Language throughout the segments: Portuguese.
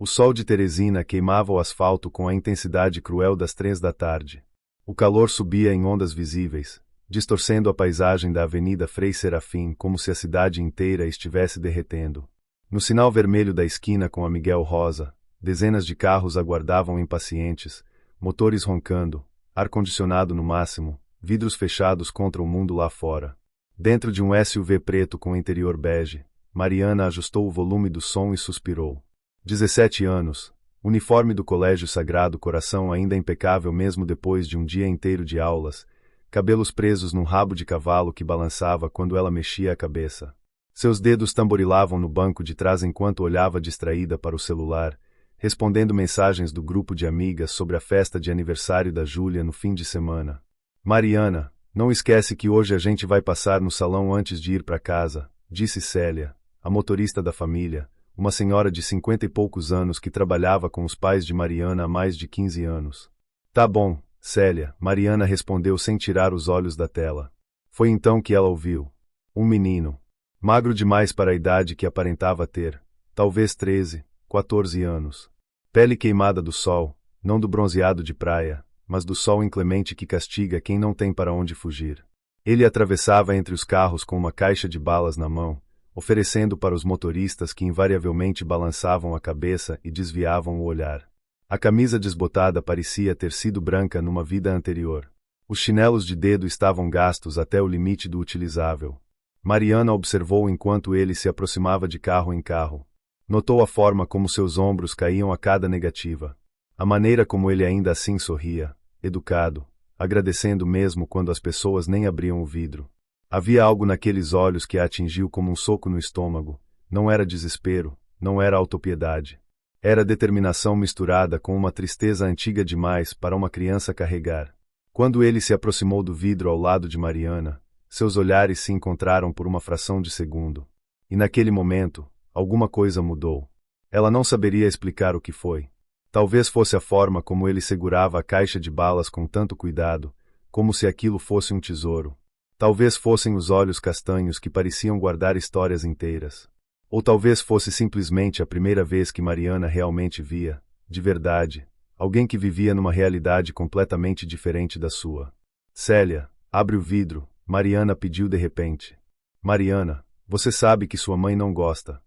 O sol de Teresina queimava o asfalto com a intensidade cruel das 3 da tarde. O calor subia em ondas visíveis, distorcendo a paisagem da Avenida Frei Serafim como se a cidade inteira estivesse derretendo. No sinal vermelho da esquina com a Miguel Rosa, dezenas de carros aguardavam impacientes, motores roncando, ar-condicionado no máximo, vidros fechados contra o mundo lá fora. Dentro de um SUV preto com interior bege, Mariana ajustou o volume do som e suspirou. 17 anos, uniforme do Colégio Sagrado Coração ainda impecável mesmo depois de um dia inteiro de aulas, cabelos presos num rabo de cavalo que balançava quando ela mexia a cabeça. Seus dedos tamborilavam no banco de trás enquanto olhava distraída para o celular, respondendo mensagens do grupo de amigas sobre a festa de aniversário da Júlia no fim de semana. Mariana, não esquece que hoje a gente vai passar no salão antes de ir para casa, disse Célia, a motorista da família, uma senhora de 50 e poucos anos que trabalhava com os pais de Mariana há mais de 15 anos. Tá bom, Célia, Mariana respondeu sem tirar os olhos da tela. Foi então que ela ouviu. Um menino. Magro demais para a idade que aparentava ter, talvez 13, 14 anos. Pele queimada do sol, não do bronzeado de praia, mas do sol inclemente que castiga quem não tem para onde fugir. Ele atravessava entre os carros com uma caixa de balas na mão, oferecendo para os motoristas que invariavelmente balançavam a cabeça e desviavam o olhar. A camisa desbotada parecia ter sido branca numa vida anterior. Os chinelos de dedo estavam gastos até o limite do utilizável. Mariana observou enquanto ele se aproximava de carro em carro. Notou a forma como seus ombros caíam a cada negativa. A maneira como ele ainda assim sorria, educado, agradecendo mesmo quando as pessoas nem abriam o vidro. Havia algo naqueles olhos que a atingiu como um soco no estômago. Não era desespero, não era autopiedade. Era determinação misturada com uma tristeza antiga demais para uma criança carregar. Quando ele se aproximou do vidro ao lado de Mariana, seus olhares se encontraram por uma fração de segundo. E naquele momento, alguma coisa mudou. Ela não saberia explicar o que foi. Talvez fosse a forma como ele segurava a caixa de balas com tanto cuidado, como se aquilo fosse um tesouro. Talvez fossem os olhos castanhos que pareciam guardar histórias inteiras. Ou talvez fosse simplesmente a primeira vez que Mariana realmente via, de verdade, alguém que vivia numa realidade completamente diferente da sua. Célia, abre o vidro, Mariana pediu de repente. Mariana, você sabe que sua mãe não gosta.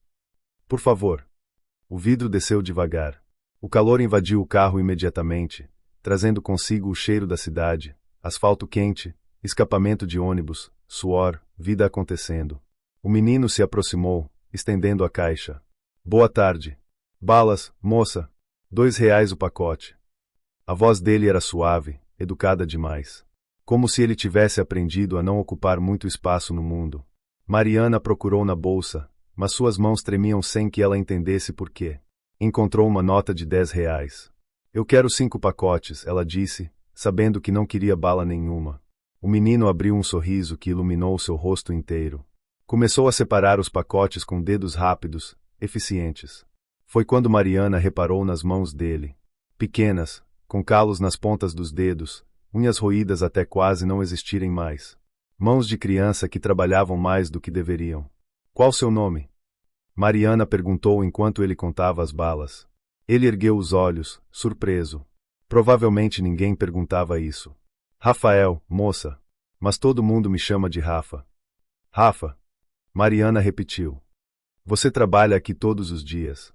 Por favor. O vidro desceu devagar. O calor invadiu o carro imediatamente, trazendo consigo o cheiro da cidade, asfalto quente, escapamento de ônibus, suor, vida acontecendo. O menino se aproximou, estendendo a caixa. Boa tarde. Balas, moça. R$ 2 o pacote. A voz dele era suave, educada demais. Como se ele tivesse aprendido a não ocupar muito espaço no mundo. Mariana procurou na bolsa, mas suas mãos tremiam sem que ela entendesse por quê. Encontrou uma nota de R$ 10. Eu quero 5 pacotes, ela disse, sabendo que não queria bala nenhuma. O menino abriu um sorriso que iluminou seu rosto inteiro. Começou a separar os pacotes com dedos rápidos, eficientes. Foi quando Mariana reparou nas mãos dele. Pequenas, com calos nas pontas dos dedos, unhas roídas até quase não existirem mais. Mãos de criança que trabalhavam mais do que deveriam. Qual seu nome? Mariana perguntou enquanto ele contava as balas. Ele ergueu os olhos, surpreso. Provavelmente ninguém perguntava isso. Rafael, moça. Mas todo mundo me chama de Rafa. Rafa. Mariana repetiu. Você trabalha aqui todos os dias.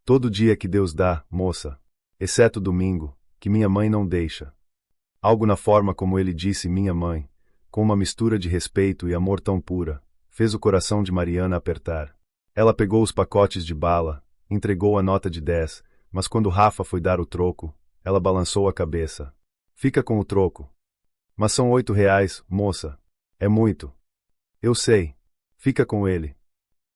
Todo dia que Deus dá, moça. Exceto domingo, que minha mãe não deixa. Algo na forma como ele disse minha mãe, com uma mistura de respeito e amor tão pura, fez o coração de Mariana apertar. Ela pegou os pacotes de bala, entregou a nota de 10, mas quando Rafa foi dar o troco, ela balançou a cabeça. Fica com o troco. Mas são R$ 8, moça. É muito. Eu sei. Fica com ele.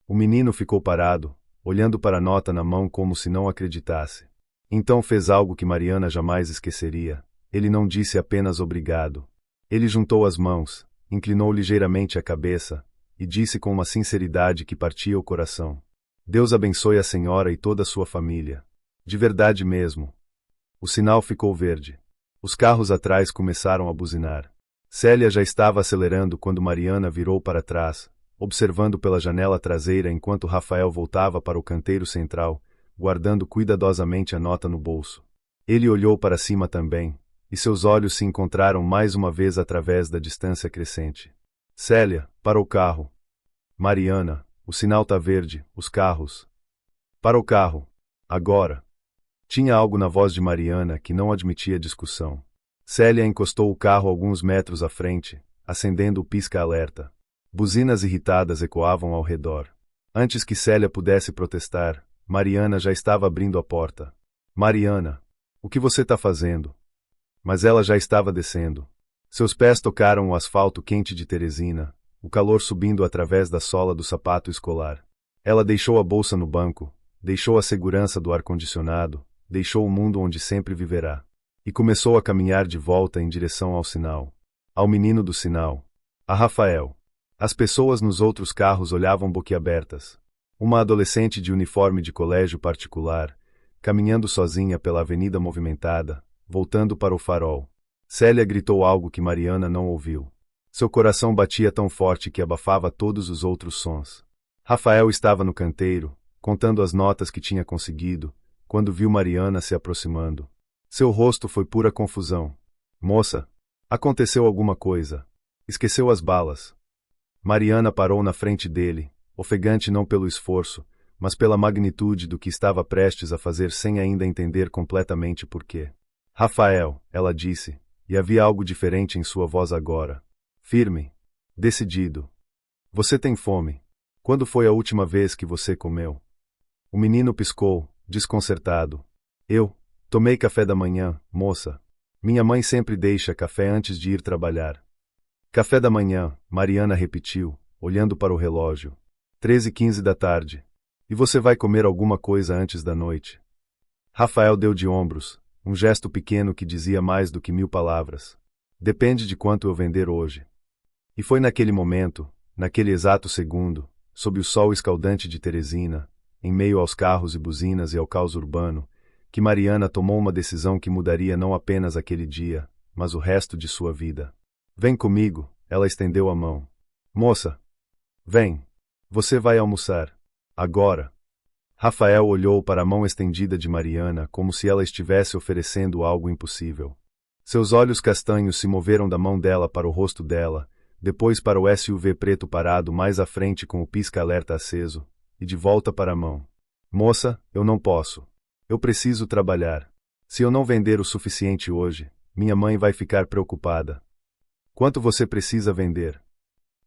O menino ficou parado, olhando para a nota na mão como se não acreditasse. Então fez algo que Mariana jamais esqueceria. Ele não disse apenas obrigado. Ele juntou as mãos, inclinou ligeiramente a cabeça, e disse com uma sinceridade que partia o coração. Deus abençoe a senhora e toda a sua família. De verdade mesmo. O sinal ficou verde. Os carros atrás começaram a buzinar. Célia já estava acelerando quando Mariana virou para trás, observando pela janela traseira enquanto Rafael voltava para o canteiro central, guardando cuidadosamente a nota no bolso. Ele olhou para cima também, e seus olhos se encontraram mais uma vez através da distância crescente. Célia, para o carro. Mariana, o sinal tá verde, os carros. Para o carro. Agora. Tinha algo na voz de Mariana que não admitia discussão. Célia encostou o carro alguns metros à frente, acendendo o pisca-alerta. Buzinas irritadas ecoavam ao redor. Antes que Célia pudesse protestar, Mariana já estava abrindo a porta. Mariana, o que você está fazendo? Mas ela já estava descendo. Seus pés tocaram o asfalto quente de Teresina, o calor subindo através da sola do sapato escolar. Ela deixou a bolsa no banco, deixou a segurança do ar-condicionado, deixou o mundo onde sempre viverá. E começou a caminhar de volta em direção ao sinal. Ao menino do sinal. A Rafael. As pessoas nos outros carros olhavam boquiabertas. Uma adolescente de uniforme de colégio particular, caminhando sozinha pela avenida movimentada, voltando para o farol. Célia gritou algo que Mariana não ouviu. Seu coração batia tão forte que abafava todos os outros sons. Rafael estava no canteiro, contando as notas que tinha conseguido, quando viu Mariana se aproximando. Seu rosto foi pura confusão. Moça, aconteceu alguma coisa. Esqueceu as balas. Mariana parou na frente dele, ofegante não pelo esforço, mas pela magnitude do que estava prestes a fazer sem ainda entender completamente por quê. Rafael, ela disse, e havia algo diferente em sua voz agora. Firme. Decidido. Você tem fome. Quando foi a última vez que você comeu? O menino piscou, desconcertado. Eu tomei café da manhã, moça. Minha mãe sempre deixa café antes de ir trabalhar. Café da manhã, Mariana repetiu, olhando para o relógio. 13h15 da tarde. E você vai comer alguma coisa antes da noite? Rafael deu de ombros, um gesto pequeno que dizia mais do que 1000 palavras. Depende de quanto eu vender hoje. E foi naquele momento, naquele exato segundo, sob o sol escaldante de Teresina, em meio aos carros e buzinas e ao caos urbano, que Mariana tomou uma decisão que mudaria não apenas aquele dia, mas o resto de sua vida. Vem comigo, ela estendeu a mão. Moça! Vem! Você vai almoçar. Agora! Rafael olhou para a mão estendida de Mariana como se ela estivesse oferecendo algo impossível. Seus olhos castanhos se moveram da mão dela para o rosto dela, depois para o SUV preto parado mais à frente com o pisca-alerta aceso, e de volta para a mão. Moça, eu não posso. Eu preciso trabalhar. Se eu não vender o suficiente hoje, minha mãe vai ficar preocupada. Quanto você precisa vender?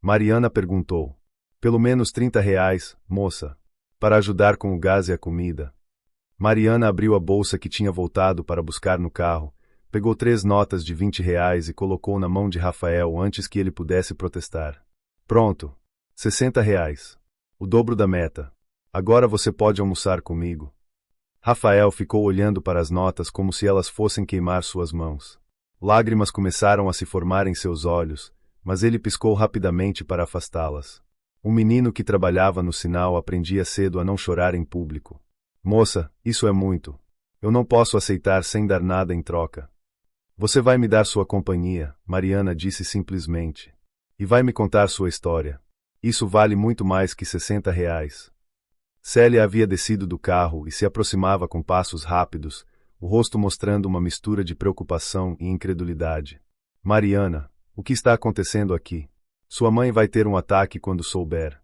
Mariana perguntou. Pelo menos R$ 30, moça. Para ajudar com o gás e a comida. Mariana abriu a bolsa que tinha voltado para buscar no carro, pegou 3 notas de R$ 20 e colocou na mão de Rafael antes que ele pudesse protestar. Pronto. R$ 60. O dobro da meta. Agora você pode almoçar comigo. Rafael ficou olhando para as notas como se elas fossem queimar suas mãos. Lágrimas começaram a se formar em seus olhos, mas ele piscou rapidamente para afastá-las. Um menino que trabalhava no sinal aprendia cedo a não chorar em público. Moça, isso é muito. Eu não posso aceitar sem dar nada em troca. Você vai me dar sua companhia, Mariana disse simplesmente. E vai me contar sua história. Isso vale muito mais que R$ 60. Célia havia descido do carro e se aproximava com passos rápidos, o rosto mostrando uma mistura de preocupação e incredulidade. Mariana, o que está acontecendo aqui? Sua mãe vai ter um ataque quando souber.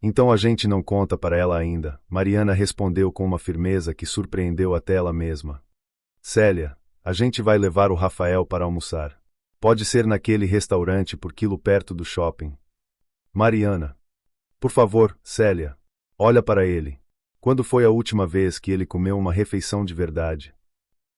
Então a gente não conta para ela ainda, Mariana respondeu com uma firmeza que surpreendeu até ela mesma. Célia, a gente vai levar o Rafael para almoçar. Pode ser naquele restaurante por quilo perto do shopping. Mariana. Por favor, Célia. Olha para ele. Quando foi a última vez que ele comeu uma refeição de verdade?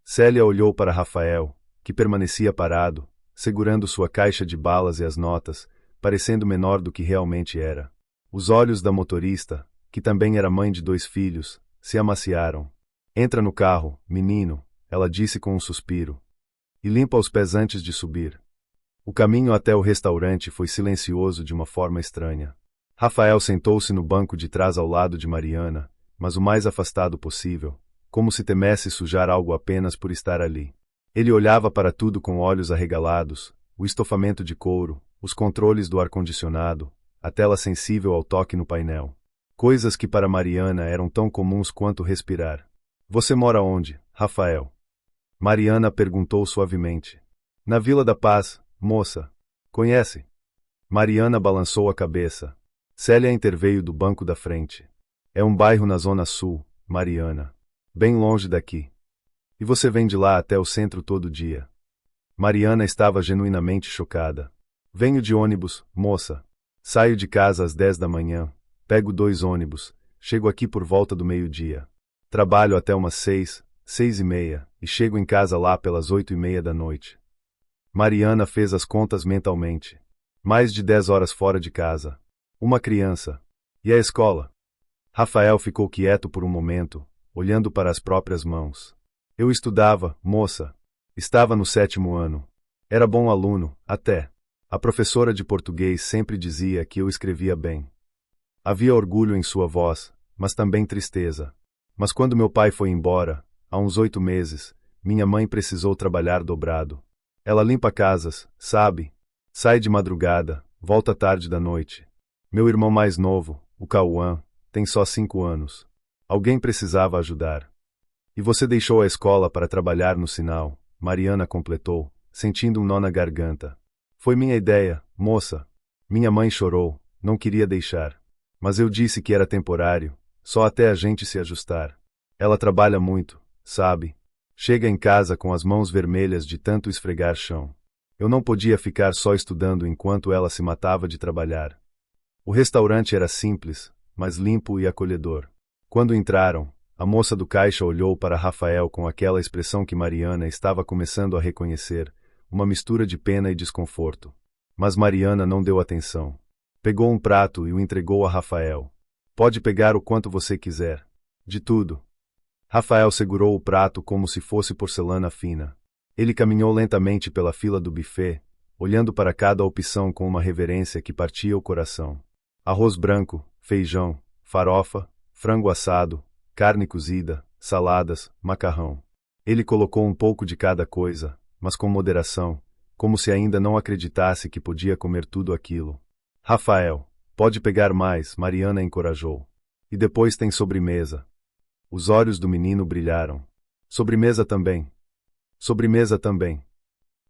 Célia olhou para Rafael, que permanecia parado, segurando sua caixa de balas e as notas, parecendo menor do que realmente era. Os olhos da motorista, que também era mãe de 2 filhos, se amaciaram. Entra no carro, menino, ela disse com um suspiro. E limpa os pés antes de subir. O caminho até o restaurante foi silencioso de uma forma estranha. Rafael sentou-se no banco de trás ao lado de Mariana, mas o mais afastado possível, como se temesse sujar algo apenas por estar ali. Ele olhava para tudo com olhos arregalados, o estofamento de couro, os controles do ar-condicionado, a tela sensível ao toque no painel. Coisas que para Mariana eram tão comuns quanto respirar. Você mora onde, Rafael? Mariana perguntou suavemente. Na Vila da Paz, moça. Conhece? Mariana balançou a cabeça. Célia interveio do banco da frente. É um bairro na Zona Sul, Mariana. Bem longe daqui. E você vem de lá até o centro todo dia. Mariana estava genuinamente chocada. Venho de ônibus, moça. Saio de casa às 10 da manhã, pego 2 ônibus, chego aqui por volta do meio-dia. Trabalho até umas 6, 6:30, e chego em casa lá pelas 8:30 da noite. Mariana fez as contas mentalmente. Mais de 10 horas fora de casa. Uma criança. E a escola? Rafael ficou quieto por um momento, olhando para as próprias mãos. Eu estudava, moça. Estava no 7º ano. Era bom aluno, até. A professora de português sempre dizia que eu escrevia bem. Havia orgulho em sua voz, mas também tristeza. Mas quando meu pai foi embora, há uns 8 meses, minha mãe precisou trabalhar dobrado. Ela limpa casas, sabe? Sai de madrugada, volta tarde da noite. Meu irmão mais novo, o Cauã, tem só 5 anos. Alguém precisava ajudar. E você deixou a escola para trabalhar no sinal, Mariana completou, sentindo um nó na garganta. Foi minha ideia, moça. Minha mãe chorou, não queria deixar. Mas eu disse que era temporário, só até a gente se ajustar. Ela trabalha muito, sabe? Chega em casa com as mãos vermelhas de tanto esfregar chão. Eu não podia ficar só estudando enquanto ela se matava de trabalhar. O restaurante era simples, mas limpo e acolhedor. Quando entraram, a moça do caixa olhou para Rafael com aquela expressão que Mariana estava começando a reconhecer, uma mistura de pena e desconforto. Mas Mariana não deu atenção. Pegou um prato e o entregou a Rafael. Pode pegar o quanto você quiser. De tudo. Rafael segurou o prato como se fosse porcelana fina. Ele caminhou lentamente pela fila do buffet, olhando para cada opção com uma reverência que partia o coração. Arroz branco, feijão, farofa, frango assado, carne cozida, saladas, macarrão. Ele colocou um pouco de cada coisa, mas com moderação, como se ainda não acreditasse que podia comer tudo aquilo. Rafael, pode pegar mais, Mariana encorajou. E depois tem sobremesa. Os olhos do menino brilharam. Sobremesa também. Sobremesa também.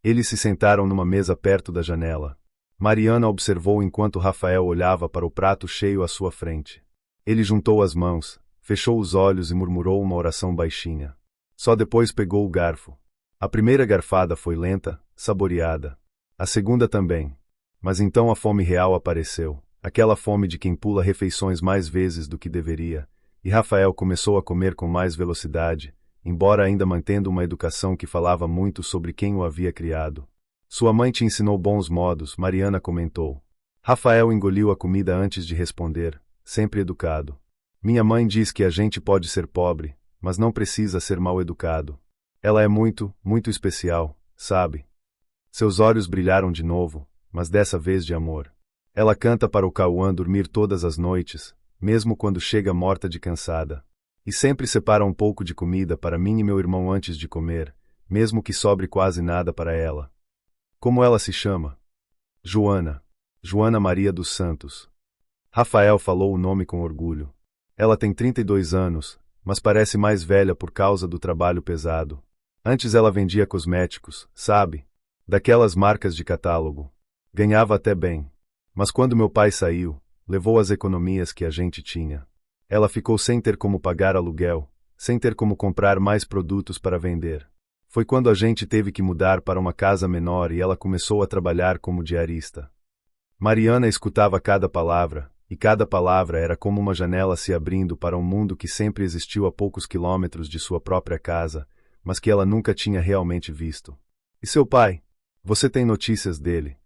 Eles se sentaram numa mesa perto da janela. Mariana observou enquanto Rafael olhava para o prato cheio à sua frente. Ele juntou as mãos, fechou os olhos e murmurou uma oração baixinha. Só depois pegou o garfo. A primeira garfada foi lenta, saboreada. A segunda também. Mas então a fome real apareceu, aquela fome de quem pula refeições mais vezes do que deveria, e Rafael começou a comer com mais velocidade, embora ainda mantendo uma educação que falava muito sobre quem o havia criado. Sua mãe te ensinou bons modos, Mariana comentou. Rafael engoliu a comida antes de responder, sempre educado. Minha mãe diz que a gente pode ser pobre, mas não precisa ser mal educado. Ela é muito, muito especial, sabe? Seus olhos brilharam de novo, mas dessa vez de amor. Ela canta para o Cauã dormir todas as noites, mesmo quando chega morta de cansada. E sempre separa um pouco de comida para mim e meu irmão antes de comer, mesmo que sobre quase nada para ela. Como ela se chama? Joana. Joana Maria dos Santos. Rafael falou o nome com orgulho. Ela tem 32 anos, mas parece mais velha por causa do trabalho pesado. Antes ela vendia cosméticos, sabe? Daquelas marcas de catálogo. Ganhava até bem. Mas quando meu pai saiu, levou as economias que a gente tinha. Ela ficou sem ter como pagar aluguel, sem ter como comprar mais produtos para vender. Foi quando a gente teve que mudar para uma casa menor e ela começou a trabalhar como diarista. Mariana escutava cada palavra, e cada palavra era como uma janela se abrindo para um mundo que sempre existiu a poucos quilômetros de sua própria casa, mas que ela nunca tinha realmente visto. E seu pai? Você tem notícias dele?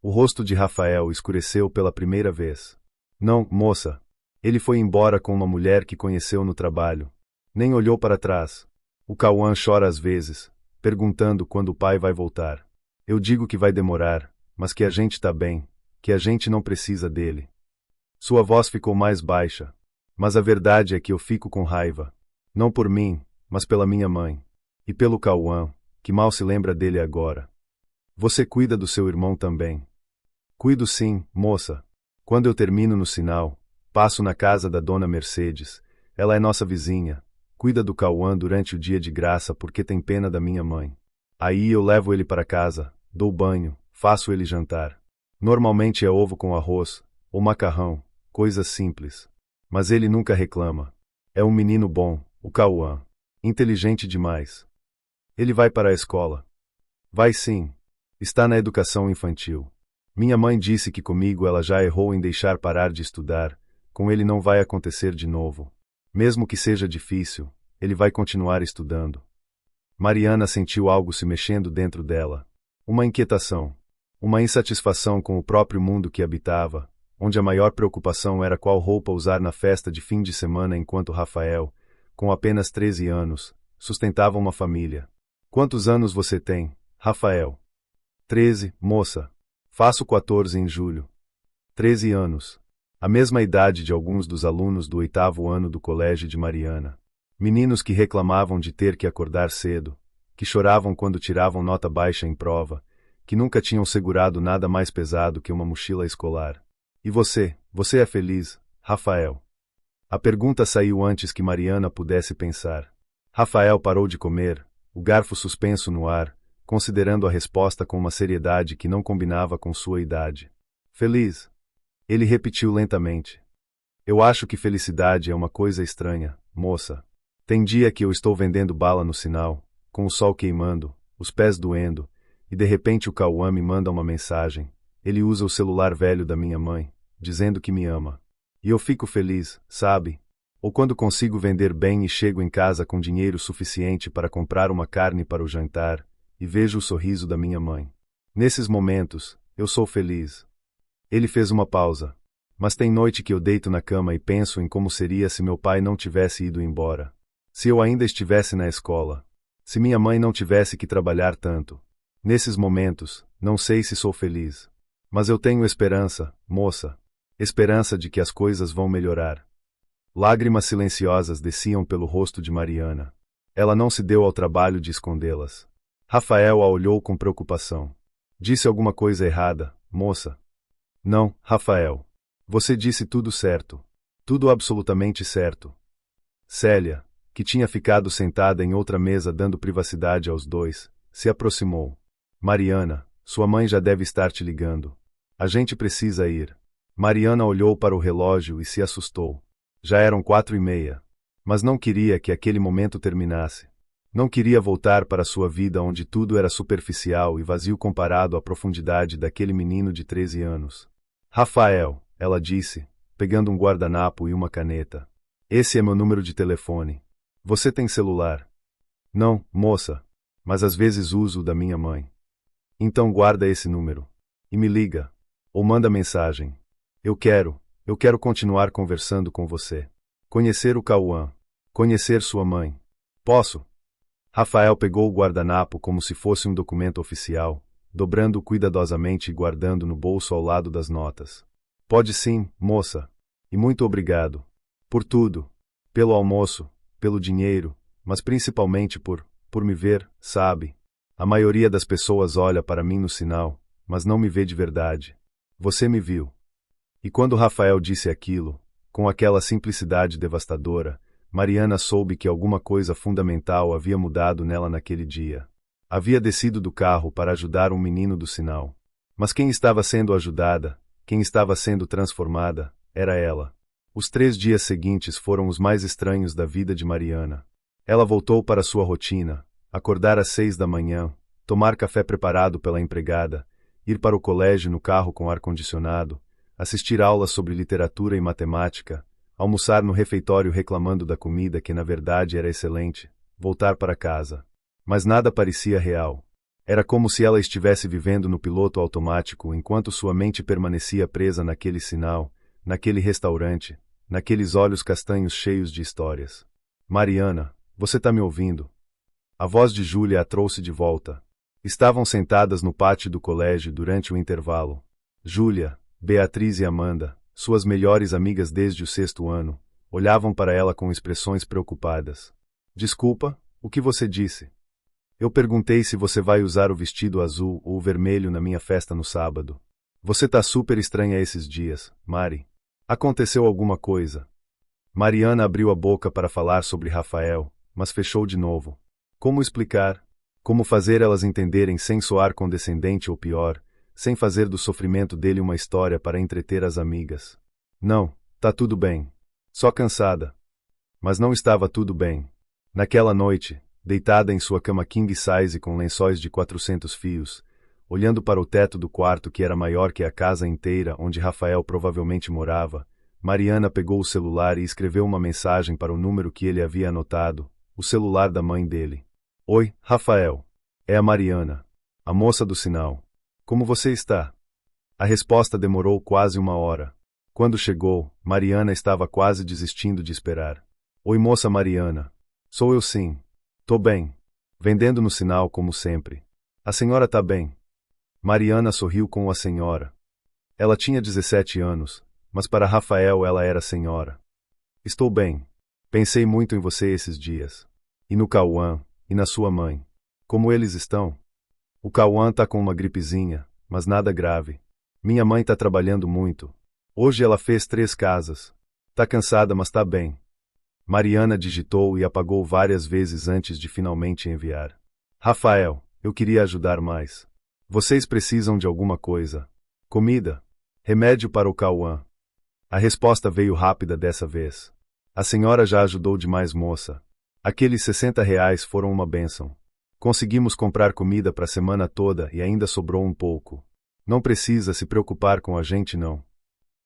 O rosto de Rafael escureceu pela primeira vez. Não, moça. Ele foi embora com uma mulher que conheceu no trabalho. Nem olhou para trás. O Cauã chora às vezes, perguntando quando o pai vai voltar. Eu digo que vai demorar, mas que a gente tá bem, que a gente não precisa dele. Sua voz ficou mais baixa. Mas a verdade é que eu fico com raiva. Não por mim, mas pela minha mãe. E pelo Cauã, que mal se lembra dele agora. Você cuida do seu irmão também. Cuido sim, moça. Quando eu termino no sinal, Passo na casa da dona Mercedes. Ela é nossa vizinha. Cuida do Cauã durante o dia de graça porque tem pena da minha mãe. Aí eu levo ele para casa, dou banho, faço ele jantar. Normalmente é ovo com arroz, ou macarrão, coisas simples. Mas ele nunca reclama. É um menino bom, o Cauã. Inteligente demais. Ele vai para a escola. Vai sim. Está na educação infantil. Minha mãe disse que comigo ela já errou em deixar parar de estudar. Com ele não vai acontecer de novo. Mesmo que seja difícil, ele vai continuar estudando. Mariana sentiu algo se mexendo dentro dela. Uma inquietação. Uma insatisfação com o próprio mundo que habitava, onde a maior preocupação era qual roupa usar na festa de fim de semana enquanto Rafael, com apenas 13 anos, sustentava uma família. Quantos anos você tem, Rafael? 13, moça. Faço 14 em julho. 13 anos. A mesma idade de alguns dos alunos do 8º ano do colégio de Mariana. Meninos que reclamavam de ter que acordar cedo, que choravam quando tiravam nota baixa em prova, que nunca tinham segurado nada mais pesado que uma mochila escolar. E você é feliz, Rafael? A pergunta saiu antes que Mariana pudesse pensar. Rafael parou de comer, o garfo suspenso no ar, considerando a resposta com uma seriedade que não combinava com sua idade. Feliz? Ele repetiu lentamente. Eu acho que felicidade é uma coisa estranha, moça. Tem dia que eu estou vendendo bala no sinal, com o sol queimando, os pés doendo, e de repente o Cauã me manda uma mensagem. Ele usa o celular velho da minha mãe, dizendo que me ama. E eu fico feliz, sabe? Ou quando consigo vender bem e chego em casa com dinheiro suficiente para comprar uma carne para o jantar, e vejo o sorriso da minha mãe. Nesses momentos, eu sou feliz. Ele fez uma pausa. Mas tem noite que eu deito na cama e penso em como seria se meu pai não tivesse ido embora. Se eu ainda estivesse na escola. Se minha mãe não tivesse que trabalhar tanto. Nesses momentos, não sei se sou feliz. Mas eu tenho esperança, moça. Esperança de que as coisas vão melhorar. Lágrimas silenciosas desciam pelo rosto de Mariana. Ela não se deu ao trabalho de escondê-las. Rafael a olhou com preocupação. Disse alguma coisa errada, moça? Não, Rafael. Você disse tudo certo. Tudo absolutamente certo. Célia, que tinha ficado sentada em outra mesa dando privacidade aos dois, se aproximou. Mariana, sua mãe já deve estar te ligando. A gente precisa ir. Mariana olhou para o relógio e se assustou. Já eram 4:30. Mas não queria que aquele momento terminasse. Não queria voltar para sua vida onde tudo era superficial e vazio comparado à profundidade daquele menino de 13 anos. Rafael, ela disse, pegando um guardanapo e uma caneta. Esse é meu número de telefone. Você tem celular? Não, moça. Mas às vezes uso o da minha mãe. Então guarda esse número. E me liga. Ou manda mensagem. Eu quero continuar conversando com você. Conhecer o Cauã. Conhecer sua mãe. Posso? Rafael pegou o guardanapo como se fosse um documento oficial, dobrando-o cuidadosamente e guardando no bolso ao lado das notas. Pode sim, moça. E muito obrigado. Por tudo. Pelo almoço, pelo dinheiro, mas principalmente por me ver, sabe? A maioria das pessoas olha para mim no sinal, mas não me vê de verdade. Você me viu. E quando Rafael disse aquilo, com aquela simplicidade devastadora, Mariana soube que alguma coisa fundamental havia mudado nela naquele dia. Havia descido do carro para ajudar um menino do sinal. Mas quem estava sendo ajudada, quem estava sendo transformada, era ela. Os 3 dias seguintes foram os mais estranhos da vida de Mariana. Ela voltou para sua rotina, acordar às 6 da manhã, tomar café preparado pela empregada, ir para o colégio no carro com ar-condicionado, assistir aulas sobre literatura e matemática, almoçar no refeitório reclamando da comida que na verdade era excelente, voltar para casa. Mas nada parecia real. Era como se ela estivesse vivendo no piloto automático enquanto sua mente permanecia presa naquele sinal, naquele restaurante, naqueles olhos castanhos cheios de histórias. Mariana, você tá me ouvindo? A voz de Júlia a trouxe de volta. Estavam sentadas no pátio do colégio durante o intervalo. Júlia, Beatriz e Amanda, suas melhores amigas desde o 6º ano, olhavam para ela com expressões preocupadas. Desculpa, o que você disse? Eu perguntei se você vai usar o vestido azul ou o vermelho na minha festa no sábado. Você tá super estranha esses dias, Mari. Aconteceu alguma coisa. Mariana abriu a boca para falar sobre Rafael, mas fechou de novo. Como explicar? Como fazer elas entenderem sem soar condescendente ou pior, sem fazer do sofrimento dele uma história para entreter as amigas? Não, tá tudo bem. Só cansada. Mas não estava tudo bem. Naquela noite, deitada em sua cama king size com lençóis de 400 fios, olhando para o teto do quarto que era maior que a casa inteira onde Rafael provavelmente morava, Mariana pegou o celular e escreveu uma mensagem para o número que ele havia anotado, o celular da mãe dele. Oi, Rafael. É a Mariana. A moça do sinal. Como você está? A resposta demorou quase 1 hora. Quando chegou, Mariana estava quase desistindo de esperar. Oi, moça Mariana. Sou eu sim. Tô bem. Vendendo no sinal como sempre. A senhora tá bem? Mariana sorriu com a senhora. Ela tinha 17 anos, mas para Rafael ela era senhora. Estou bem. Pensei muito em você esses dias. E no Cauã, e na sua mãe. Como eles estão? O Cauã tá com uma gripezinha, mas nada grave. Minha mãe tá trabalhando muito. Hoje ela fez 3 casas. Tá cansada, mas tá bem. Mariana digitou e apagou várias vezes antes de finalmente enviar. Rafael, eu queria ajudar mais. Vocês precisam de alguma coisa. Comida? Remédio para o Cauã? A resposta veio rápida dessa vez. A senhora já ajudou demais, moça. Aqueles R$ 60 foram uma bênção. Conseguimos comprar comida para a semana toda e ainda sobrou um pouco. Não precisa se preocupar com a gente não.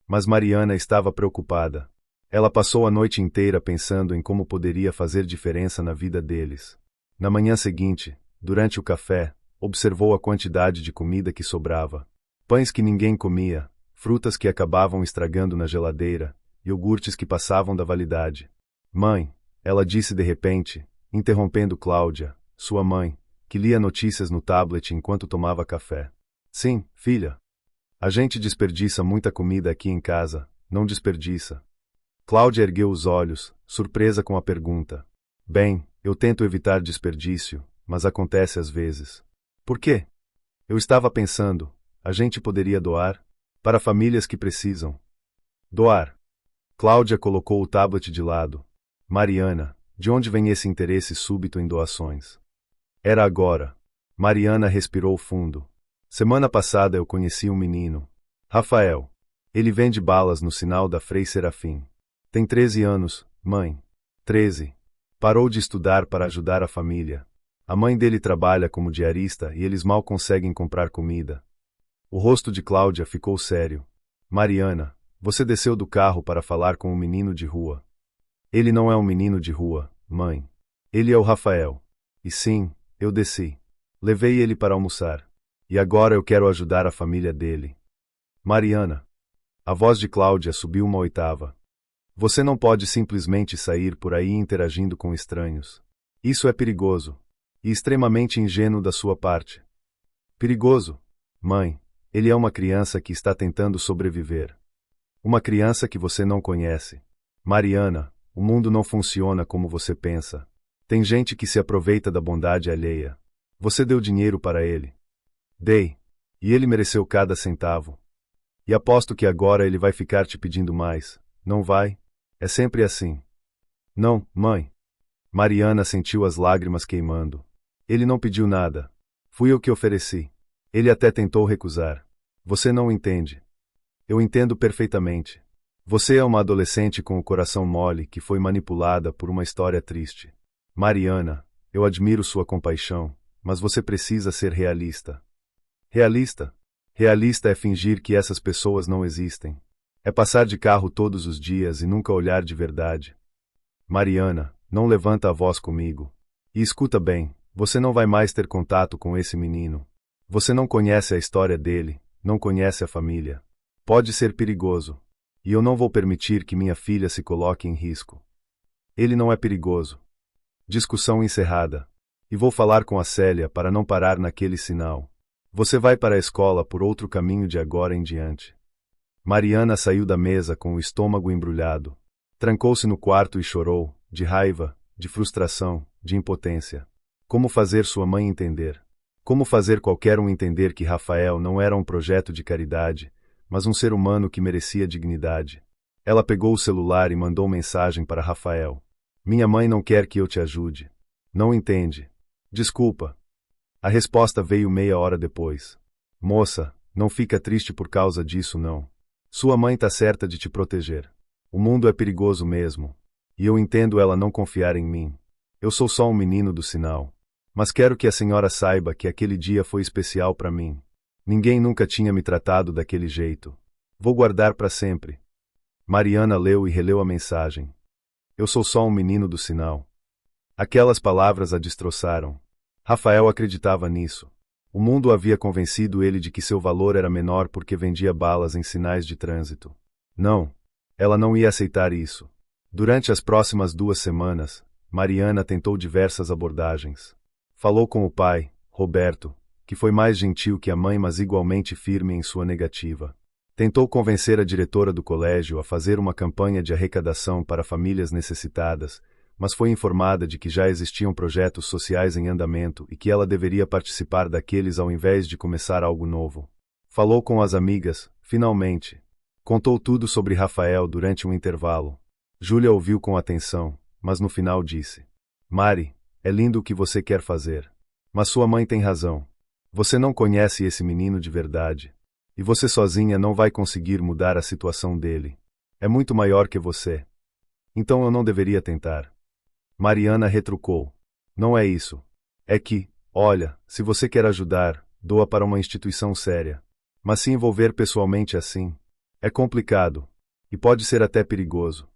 Mas Mariana estava preocupada. Ela passou a noite inteira pensando em como poderia fazer diferença na vida deles. Na manhã seguinte, durante o café, observou a quantidade de comida que sobrava. Pães que ninguém comia, frutas que acabavam estragando na geladeira, iogurtes que passavam da validade. Mãe, ela disse de repente, interrompendo Cláudia, sua mãe, que lia notícias no tablet enquanto tomava café. Sim, filha. A gente desperdiça muita comida aqui em casa, não desperdiça. Cláudia ergueu os olhos, surpresa com a pergunta. Bem, eu tento evitar desperdício, mas acontece às vezes. Por quê? Eu estava pensando, a gente poderia doar? Para famílias que precisam. Doar. Cláudia colocou o tablet de lado. Mariana, de onde vem esse interesse súbito em doações? Era agora. Mariana respirou fundo. Semana passada eu conheci um menino. Rafael. Ele vende balas no sinal da Frei Serafim. Tem 13 anos, mãe. 13. Parou de estudar para ajudar a família. A mãe dele trabalha como diarista e eles mal conseguem comprar comida. O rosto de Cláudia ficou sério. Mariana, você desceu do carro para falar com um menino de rua. Ele não é um menino de rua, mãe. Ele é o Rafael. E sim, eu desci. Levei ele para almoçar. E agora eu quero ajudar a família dele. Mariana. A voz de Cláudia subiu 1 octava. Você não pode simplesmente sair por aí interagindo com estranhos. Isso é perigoso. E extremamente ingênuo da sua parte. Perigoso? Mãe, ele é uma criança que está tentando sobreviver. Uma criança que você não conhece. Mariana, o mundo não funciona como você pensa. Tem gente que se aproveita da bondade alheia. Você deu dinheiro para ele. Dei. E ele mereceu cada centavo. E aposto que agora ele vai ficar te pedindo mais, não vai? É sempre assim. Não, mãe. Mariana sentiu as lágrimas queimando. Ele não pediu nada. Fui eu que ofereci. Ele até tentou recusar. Você não entende. Eu entendo perfeitamente. Você é uma adolescente com o coração mole que foi manipulada por uma história triste. Mariana, eu admiro sua compaixão, mas você precisa ser realista. Realista? Realista é fingir que essas pessoas não existem. É passar de carro todos os dias e nunca olhar de verdade. Mariana, não levanta a voz comigo. E escuta bem, você não vai mais ter contato com esse menino. Você não conhece a história dele, não conhece a família. Pode ser perigoso. E eu não vou permitir que minha filha se coloque em risco. Ele não é perigoso. Discussão encerrada. E vou falar com a Célia para não parar naquele sinal. Você vai para a escola por outro caminho de agora em diante. Mariana saiu da mesa com o estômago embrulhado. Trancou-se no quarto e chorou, de raiva, de frustração, de impotência. Como fazer sua mãe entender? Como fazer qualquer um entender que Rafael não era um projeto de caridade, mas um ser humano que merecia dignidade? Ela pegou o celular e mandou mensagem para Rafael. Minha mãe não quer que eu te ajude. Não entende. Desculpa. A resposta veio meia hora depois. Moça, não fica triste por causa disso não. Sua mãe tá certa de te proteger. O mundo é perigoso mesmo. E eu entendo ela não confiar em mim. Eu sou só um menino do sinal. Mas quero que a senhora saiba que aquele dia foi especial para mim. Ninguém nunca tinha me tratado daquele jeito. Vou guardar para sempre. Mariana leu e releu a mensagem. Eu sou só um menino do sinal. Aquelas palavras a destroçaram. Rafael acreditava nisso. O mundo havia convencido ele de que seu valor era menor porque vendia balas em sinais de trânsito. Não. Ela não ia aceitar isso. Durante as próximas 2 semanas, Mariana tentou diversas abordagens. Falou com o pai, Roberto, que foi mais gentil que a mãe, mas igualmente firme em sua negativa. Tentou convencer a diretora do colégio a fazer uma campanha de arrecadação para famílias necessitadas, mas foi informada de que já existiam projetos sociais em andamento e que ela deveria participar daqueles ao invés de começar algo novo. Falou com as amigas, finalmente. Contou tudo sobre Rafael durante um intervalo. Júlia ouviu com atenção, mas no final disse: Mari, é lindo o que você quer fazer. Mas sua mãe tem razão. Você não conhece esse menino de verdade. E você sozinha não vai conseguir mudar a situação dele. É muito maior que você. Então eu não deveria tentar. Mariana retrucou. Não é isso. É que, olha, se você quer ajudar, doa para uma instituição séria. Mas se envolver pessoalmente assim, é complicado. E pode ser até perigoso.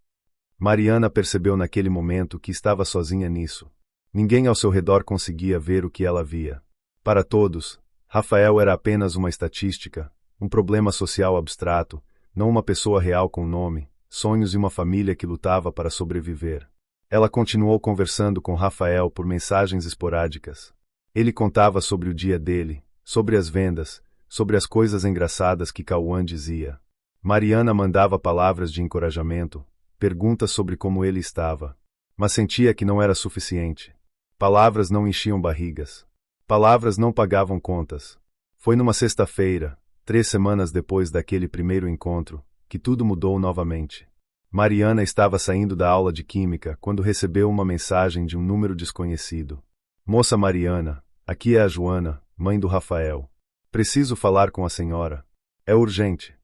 Mariana percebeu naquele momento que estava sozinha nisso. Ninguém ao seu redor conseguia ver o que ela via. Para todos, Rafael era apenas uma estatística, um problema social abstrato, não uma pessoa real com nome, sonhos e uma família que lutava para sobreviver. Ela continuou conversando com Rafael por mensagens esporádicas. Ele contava sobre o dia dele, sobre as vendas, sobre as coisas engraçadas que Cauã dizia. Mariana mandava palavras de encorajamento, perguntas sobre como ele estava. Mas sentia que não era suficiente. Palavras não enchiam barrigas. Palavras não pagavam contas. Foi numa sexta-feira, 3 semanas depois daquele primeiro encontro, que tudo mudou novamente. Mariana estava saindo da aula de química quando recebeu uma mensagem de um número desconhecido. Moça Mariana, aqui é a Joana, mãe do Rafael. Preciso falar com a senhora. É urgente.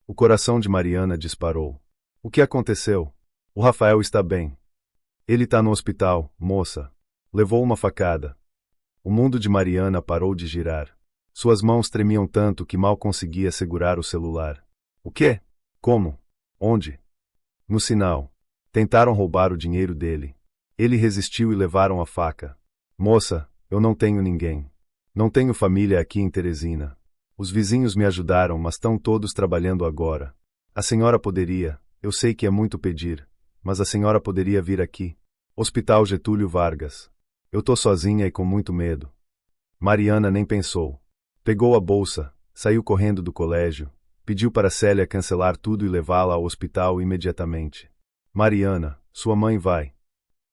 O coração de Mariana disparou. O que aconteceu? O Rafael está bem. Ele está no hospital, moça. Levou uma facada. O mundo de Mariana parou de girar. Suas mãos tremiam tanto que mal conseguia segurar o celular. O quê? Como? Onde? No sinal. Tentaram roubar o dinheiro dele. Ele resistiu e levaram a faca. Moça, eu não tenho ninguém. Não tenho família aqui em Teresina. Os vizinhos me ajudaram, mas estão todos trabalhando agora. A senhora poderia, eu sei que é muito pedir, mas a senhora poderia vir aqui. Hospital Getúlio Vargas. Eu tô sozinha e com muito medo. Mariana nem pensou. Pegou a bolsa, saiu correndo do colégio, pediu para Célia cancelar tudo e levá-la ao hospital imediatamente. Mariana, sua mãe vai.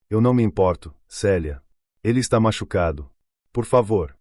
Eu não me importo, Célia. Ele está machucado. Por favor.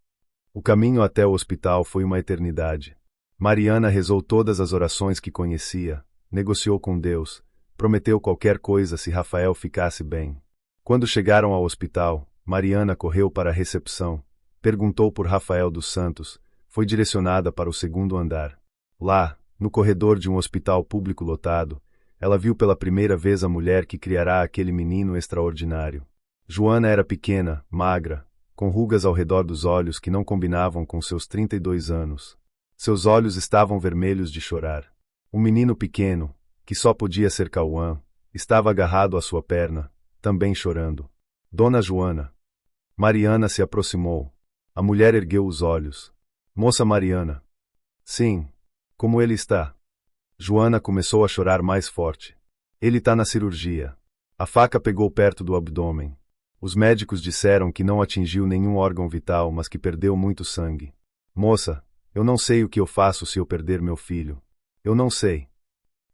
O caminho até o hospital foi uma eternidade. Mariana rezou todas as orações que conhecia, negociou com Deus, prometeu qualquer coisa se Rafael ficasse bem. Quando chegaram ao hospital, Mariana correu para a recepção, perguntou por Rafael dos Santos, foi direcionada para o 2º andar. Lá, no corredor de um hospital público lotado, ela viu pela primeira vez a mulher que criará aquele menino extraordinário. Joana era pequena, magra, com rugas ao redor dos olhos que não combinavam com seus 32 anos. Seus olhos estavam vermelhos de chorar. Um menino pequeno, que só podia ser Cauã, estava agarrado à sua perna, também chorando. Dona Joana. Mariana se aproximou. A mulher ergueu os olhos. Moça Mariana. Sim. Como ele está? Joana começou a chorar mais forte. Ele está na cirurgia. A faca pegou perto do abdômen. Os médicos disseram que não atingiu nenhum órgão vital, mas que perdeu muito sangue. Moça, eu não sei o que eu faço se eu perder meu filho. Eu não sei.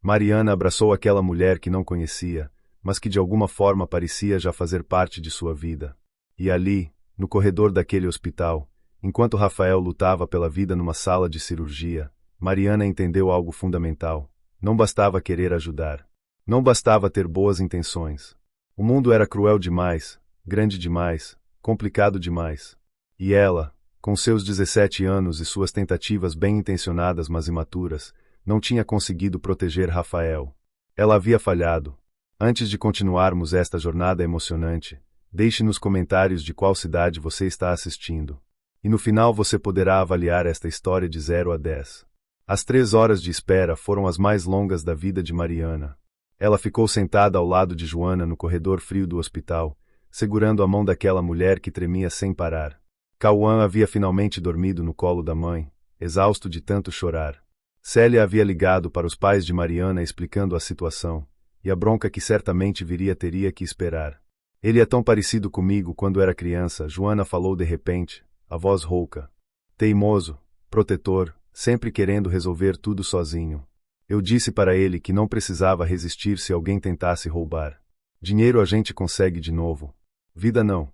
Mariana abraçou aquela mulher que não conhecia, mas que de alguma forma parecia já fazer parte de sua vida. E ali, no corredor daquele hospital, enquanto Rafael lutava pela vida numa sala de cirurgia, Mariana entendeu algo fundamental. Não bastava querer ajudar. Não bastava ter boas intenções. O mundo era cruel demais, grande demais, complicado demais. E ela, com seus 17 anos e suas tentativas bem-intencionadas mas imaturas, não tinha conseguido proteger Rafael. Ela havia falhado. Antes de continuarmos esta jornada emocionante, deixe nos comentários de qual cidade você está assistindo. E no final você poderá avaliar esta história de 0 a 10. As 3 horas de espera foram as mais longas da vida de Mariana. Ela ficou sentada ao lado de Joana no corredor frio do hospital, segurando a mão daquela mulher que tremia sem parar. Cauã havia finalmente dormido no colo da mãe, exausto de tanto chorar. Célia havia ligado para os pais de Mariana explicando a situação, e a bronca que certamente viria teria que esperar. Ele é tão parecido comigo quando era criança, Joana falou de repente, a voz rouca. Teimoso, protetor, sempre querendo resolver tudo sozinho. Eu disse para ele que não precisava resistir se alguém tentasse roubar. Dinheiro a gente consegue de novo. Vida não.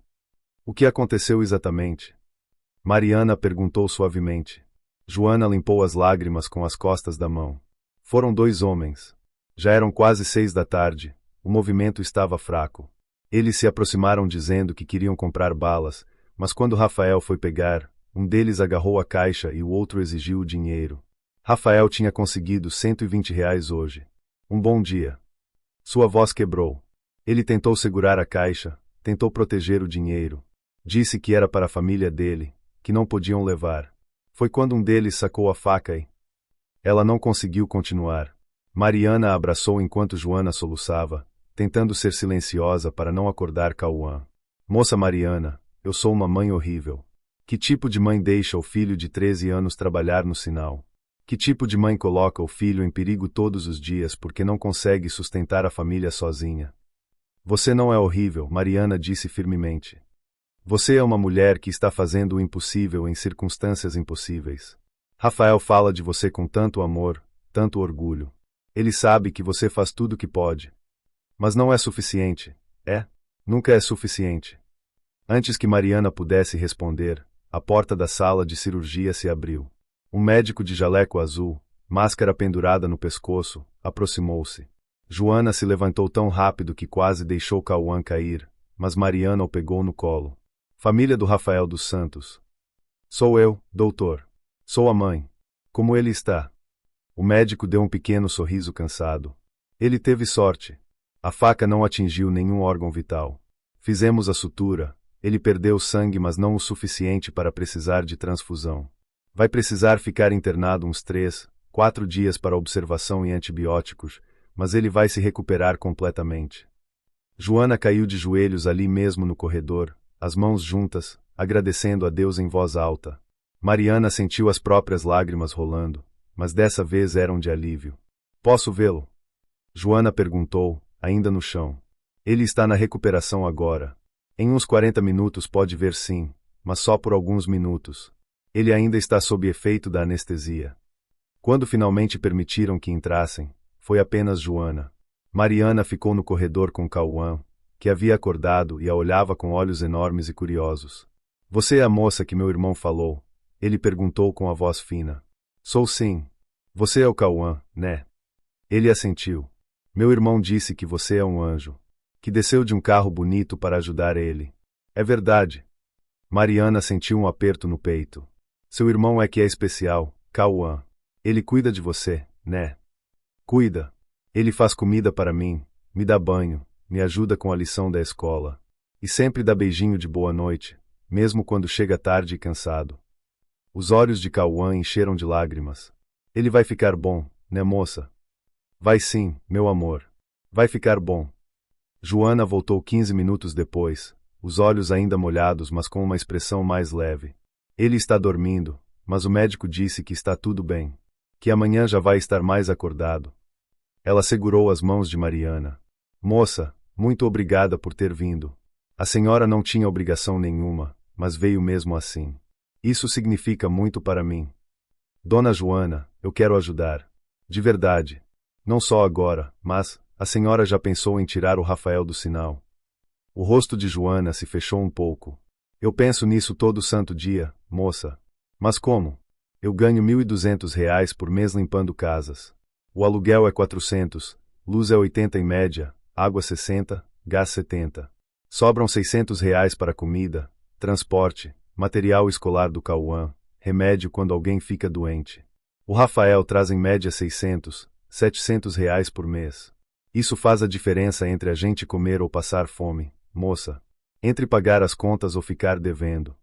O que aconteceu exatamente? Mariana perguntou suavemente. Joana limpou as lágrimas com as costas da mão. Foram 2 homens. Já eram quase 6 da tarde. O movimento estava fraco. Eles se aproximaram dizendo que queriam comprar balas, mas quando Rafael foi pegar, um deles agarrou a caixa e o outro exigiu o dinheiro. Rafael tinha conseguido R$ 120 hoje. Um bom dia. Sua voz quebrou. Ele tentou segurar a caixa, tentou proteger o dinheiro. Disse que era para a família dele, que não podiam levar. Foi quando um deles sacou a faca e... Ela não conseguiu continuar. Mariana a abraçou enquanto Joana soluçava, tentando ser silenciosa para não acordar Cauã. Moça Mariana, eu sou uma mãe horrível. Que tipo de mãe deixa o filho de 13 anos trabalhar no sinal? Que tipo de mãe coloca o filho em perigo todos os dias porque não consegue sustentar a família sozinha? Você não é horrível, Mariana disse firmemente. Você é uma mulher que está fazendo o impossível em circunstâncias impossíveis. Rafael fala de você com tanto amor, tanto orgulho. Ele sabe que você faz tudo o que pode. Mas não é suficiente, é? Nunca é suficiente. Antes que Mariana pudesse responder, a porta da sala de cirurgia se abriu. Um médico de jaleco azul, máscara pendurada no pescoço, aproximou-se. Joana se levantou tão rápido que quase deixou Cauã cair, mas Mariana o pegou no colo. Família do Rafael dos Santos. Sou eu, doutor. Sou a mãe. Como ele está? O médico deu um pequeno sorriso cansado. Ele teve sorte. A faca não atingiu nenhum órgão vital. Fizemos a sutura. Ele perdeu sangue, mas não o suficiente para precisar de transfusão. Vai precisar ficar internado uns 3, 4 dias para observação e antibióticos, mas ele vai se recuperar completamente. Joana caiu de joelhos ali mesmo no corredor, as mãos juntas, agradecendo a Deus em voz alta. Mariana sentiu as próprias lágrimas rolando, mas dessa vez eram de alívio. Posso vê-lo? Joana perguntou, ainda no chão. Ele está na recuperação agora. Em uns 40 minutos pode ver sim, mas só por alguns minutos. Ele ainda está sob efeito da anestesia. Quando finalmente permitiram que entrassem, foi apenas Joana. Mariana ficou no corredor com Cauã, que havia acordado e a olhava com olhos enormes e curiosos. Você é a moça que meu irmão falou? Ele perguntou com a voz fina. Sou sim. Você é o Cauã, né? Ele assentiu. Meu irmão disse que você é um anjo. Que desceu de um carro bonito para ajudar ele. É verdade. Mariana sentiu um aperto no peito. Seu irmão é que é especial, Cauã. Ele cuida de você, né? Cuida. Ele faz comida para mim, me dá banho, me ajuda com a lição da escola. E sempre dá beijinho de boa noite, mesmo quando chega tarde e cansado. Os olhos de Cauã encheram de lágrimas. Ele vai ficar bom, né, moça? Vai sim, meu amor. Vai ficar bom. Joana voltou 15 minutos depois, os olhos ainda molhados, mas com uma expressão mais leve. Ele está dormindo, mas o médico disse que está tudo bem. Que amanhã já vai estar mais acordado. Ela segurou as mãos de Mariana. Moça, muito obrigada por ter vindo. A senhora não tinha obrigação nenhuma, mas veio mesmo assim. Isso significa muito para mim. Dona Joana, eu quero ajudar. De verdade. Não só agora, mas, a senhora já pensou em tirar o Rafael do sinal? O rosto de Joana se fechou um pouco. Eu penso nisso todo santo dia, moça. Mas como? Eu ganho R$ 1.200 por mês limpando casas. O aluguel é 400, luz é 80 em média, água 60, gás 70. Sobram R$ 600 para comida, transporte, material escolar do Cauã, remédio quando alguém fica doente. O Rafael traz em média 600, R$ 700 por mês. Isso faz a diferença entre a gente comer ou passar fome, moça. Entre pagar as contas ou ficar devendo.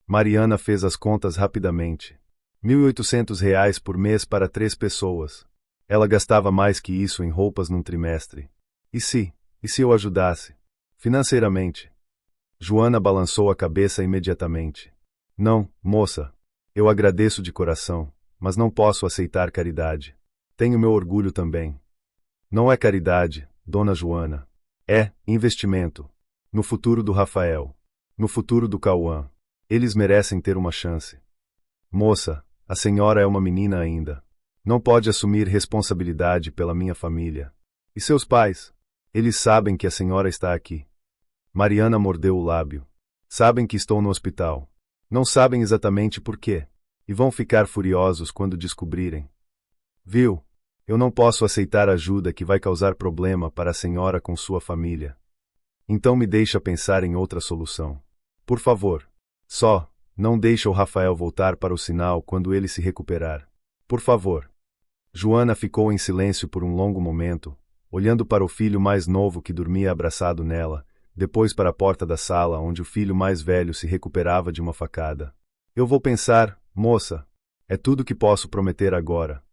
Mariana fez as contas rapidamente. R$ 1.800 por mês para 3 pessoas. Ela gastava mais que isso em roupas num trimestre. E se eu ajudasse? Financeiramente? Joana balançou a cabeça imediatamente. Não, moça. Eu agradeço de coração, mas não posso aceitar caridade. Tenho meu orgulho também. Não é caridade, dona Joana. É investimento. No futuro do Rafael. No futuro do Cauã. Eles merecem ter uma chance. Moça, a senhora é uma menina ainda. Não pode assumir responsabilidade pela minha família. E seus pais? Eles sabem que a senhora está aqui. Mariana mordeu o lábio. Sabem que estou no hospital. Não sabem exatamente por quê. E vão ficar furiosos quando descobrirem. Viu? Eu não posso aceitar ajuda que vai causar problema para a senhora com sua família. Então me deixa pensar em outra solução. Por favor. Só, não deixa o Rafael voltar para o sinal quando ele se recuperar. Por favor. Joana ficou em silêncio por um longo momento, olhando para o filho mais novo que dormia abraçado nela, depois para a porta da sala onde o filho mais velho se recuperava de uma facada. Eu vou pensar, moça. É tudo que posso prometer agora.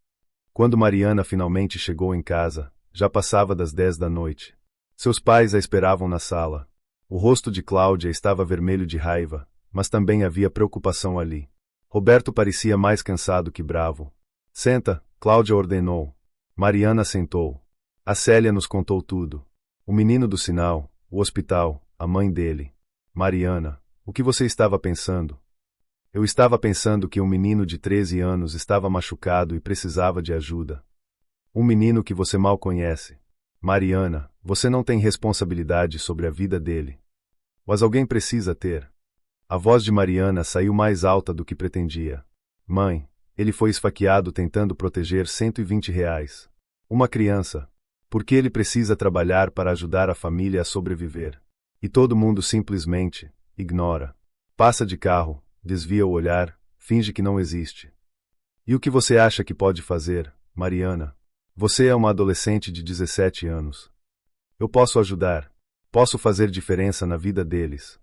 Quando Mariana finalmente chegou em casa, já passava das 10 da noite. Seus pais a esperavam na sala. O rosto de Cláudia estava vermelho de raiva, mas também havia preocupação ali. Roberto parecia mais cansado que bravo. Senta, Cláudia ordenou. Mariana sentou. A Célia nos contou tudo. O menino do sinal, o hospital, a mãe dele. Mariana, o que você estava pensando? Eu estava pensando que um menino de 13 anos estava machucado e precisava de ajuda. Um menino que você mal conhece. Mariana, você não tem responsabilidade sobre a vida dele. Mas alguém precisa ter. A voz de Mariana saiu mais alta do que pretendia. Mãe, ele foi esfaqueado tentando proteger R$ 120. Uma criança. Por que ele precisa trabalhar para ajudar a família a sobreviver? E todo mundo simplesmente ignora. Passa de carro, desvia o olhar, finge que não existe. E o que você acha que pode fazer, Mariana? Você é uma adolescente de 17 anos. Eu posso ajudar. Posso fazer diferença na vida deles.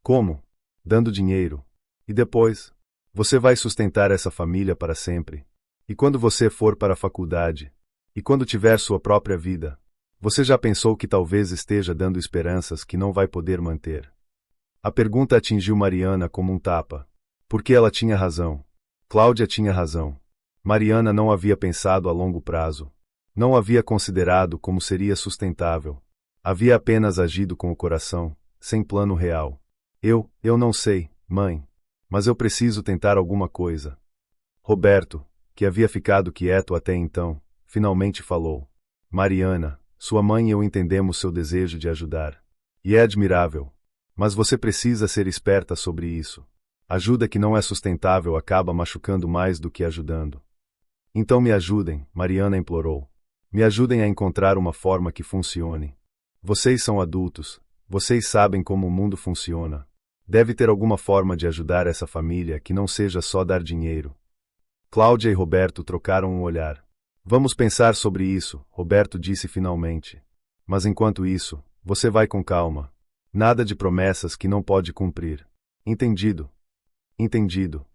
Como? Dando dinheiro. E depois? Você vai sustentar essa família para sempre. E quando você for para a faculdade? E quando tiver sua própria vida? Você já pensou que talvez esteja dando esperanças que não vai poder manter? A pergunta atingiu Mariana como um tapa. Porque ela tinha razão. Cláudia tinha razão. Mariana não havia pensado a longo prazo. Não havia considerado como seria sustentável. Havia apenas agido com o coração, sem plano real. Eu não sei, mãe. Mas eu preciso tentar alguma coisa. Roberto, que havia ficado quieto até então, finalmente falou. Mariana, sua mãe e eu entendemos seu desejo de ajudar. E é admirável. Mas você precisa ser esperta sobre isso. Ajuda que não é sustentável acaba machucando mais do que ajudando. Então me ajudem, Mariana implorou. Me ajudem a encontrar uma forma que funcione. Vocês são adultos. Vocês sabem como o mundo funciona. Deve ter alguma forma de ajudar essa família que não seja só dar dinheiro. Cláudia e Roberto trocaram um olhar. Vamos pensar sobre isso, Roberto disse finalmente. Mas enquanto isso, você vai com calma. Nada de promessas que não pode cumprir. Entendido? Entendido.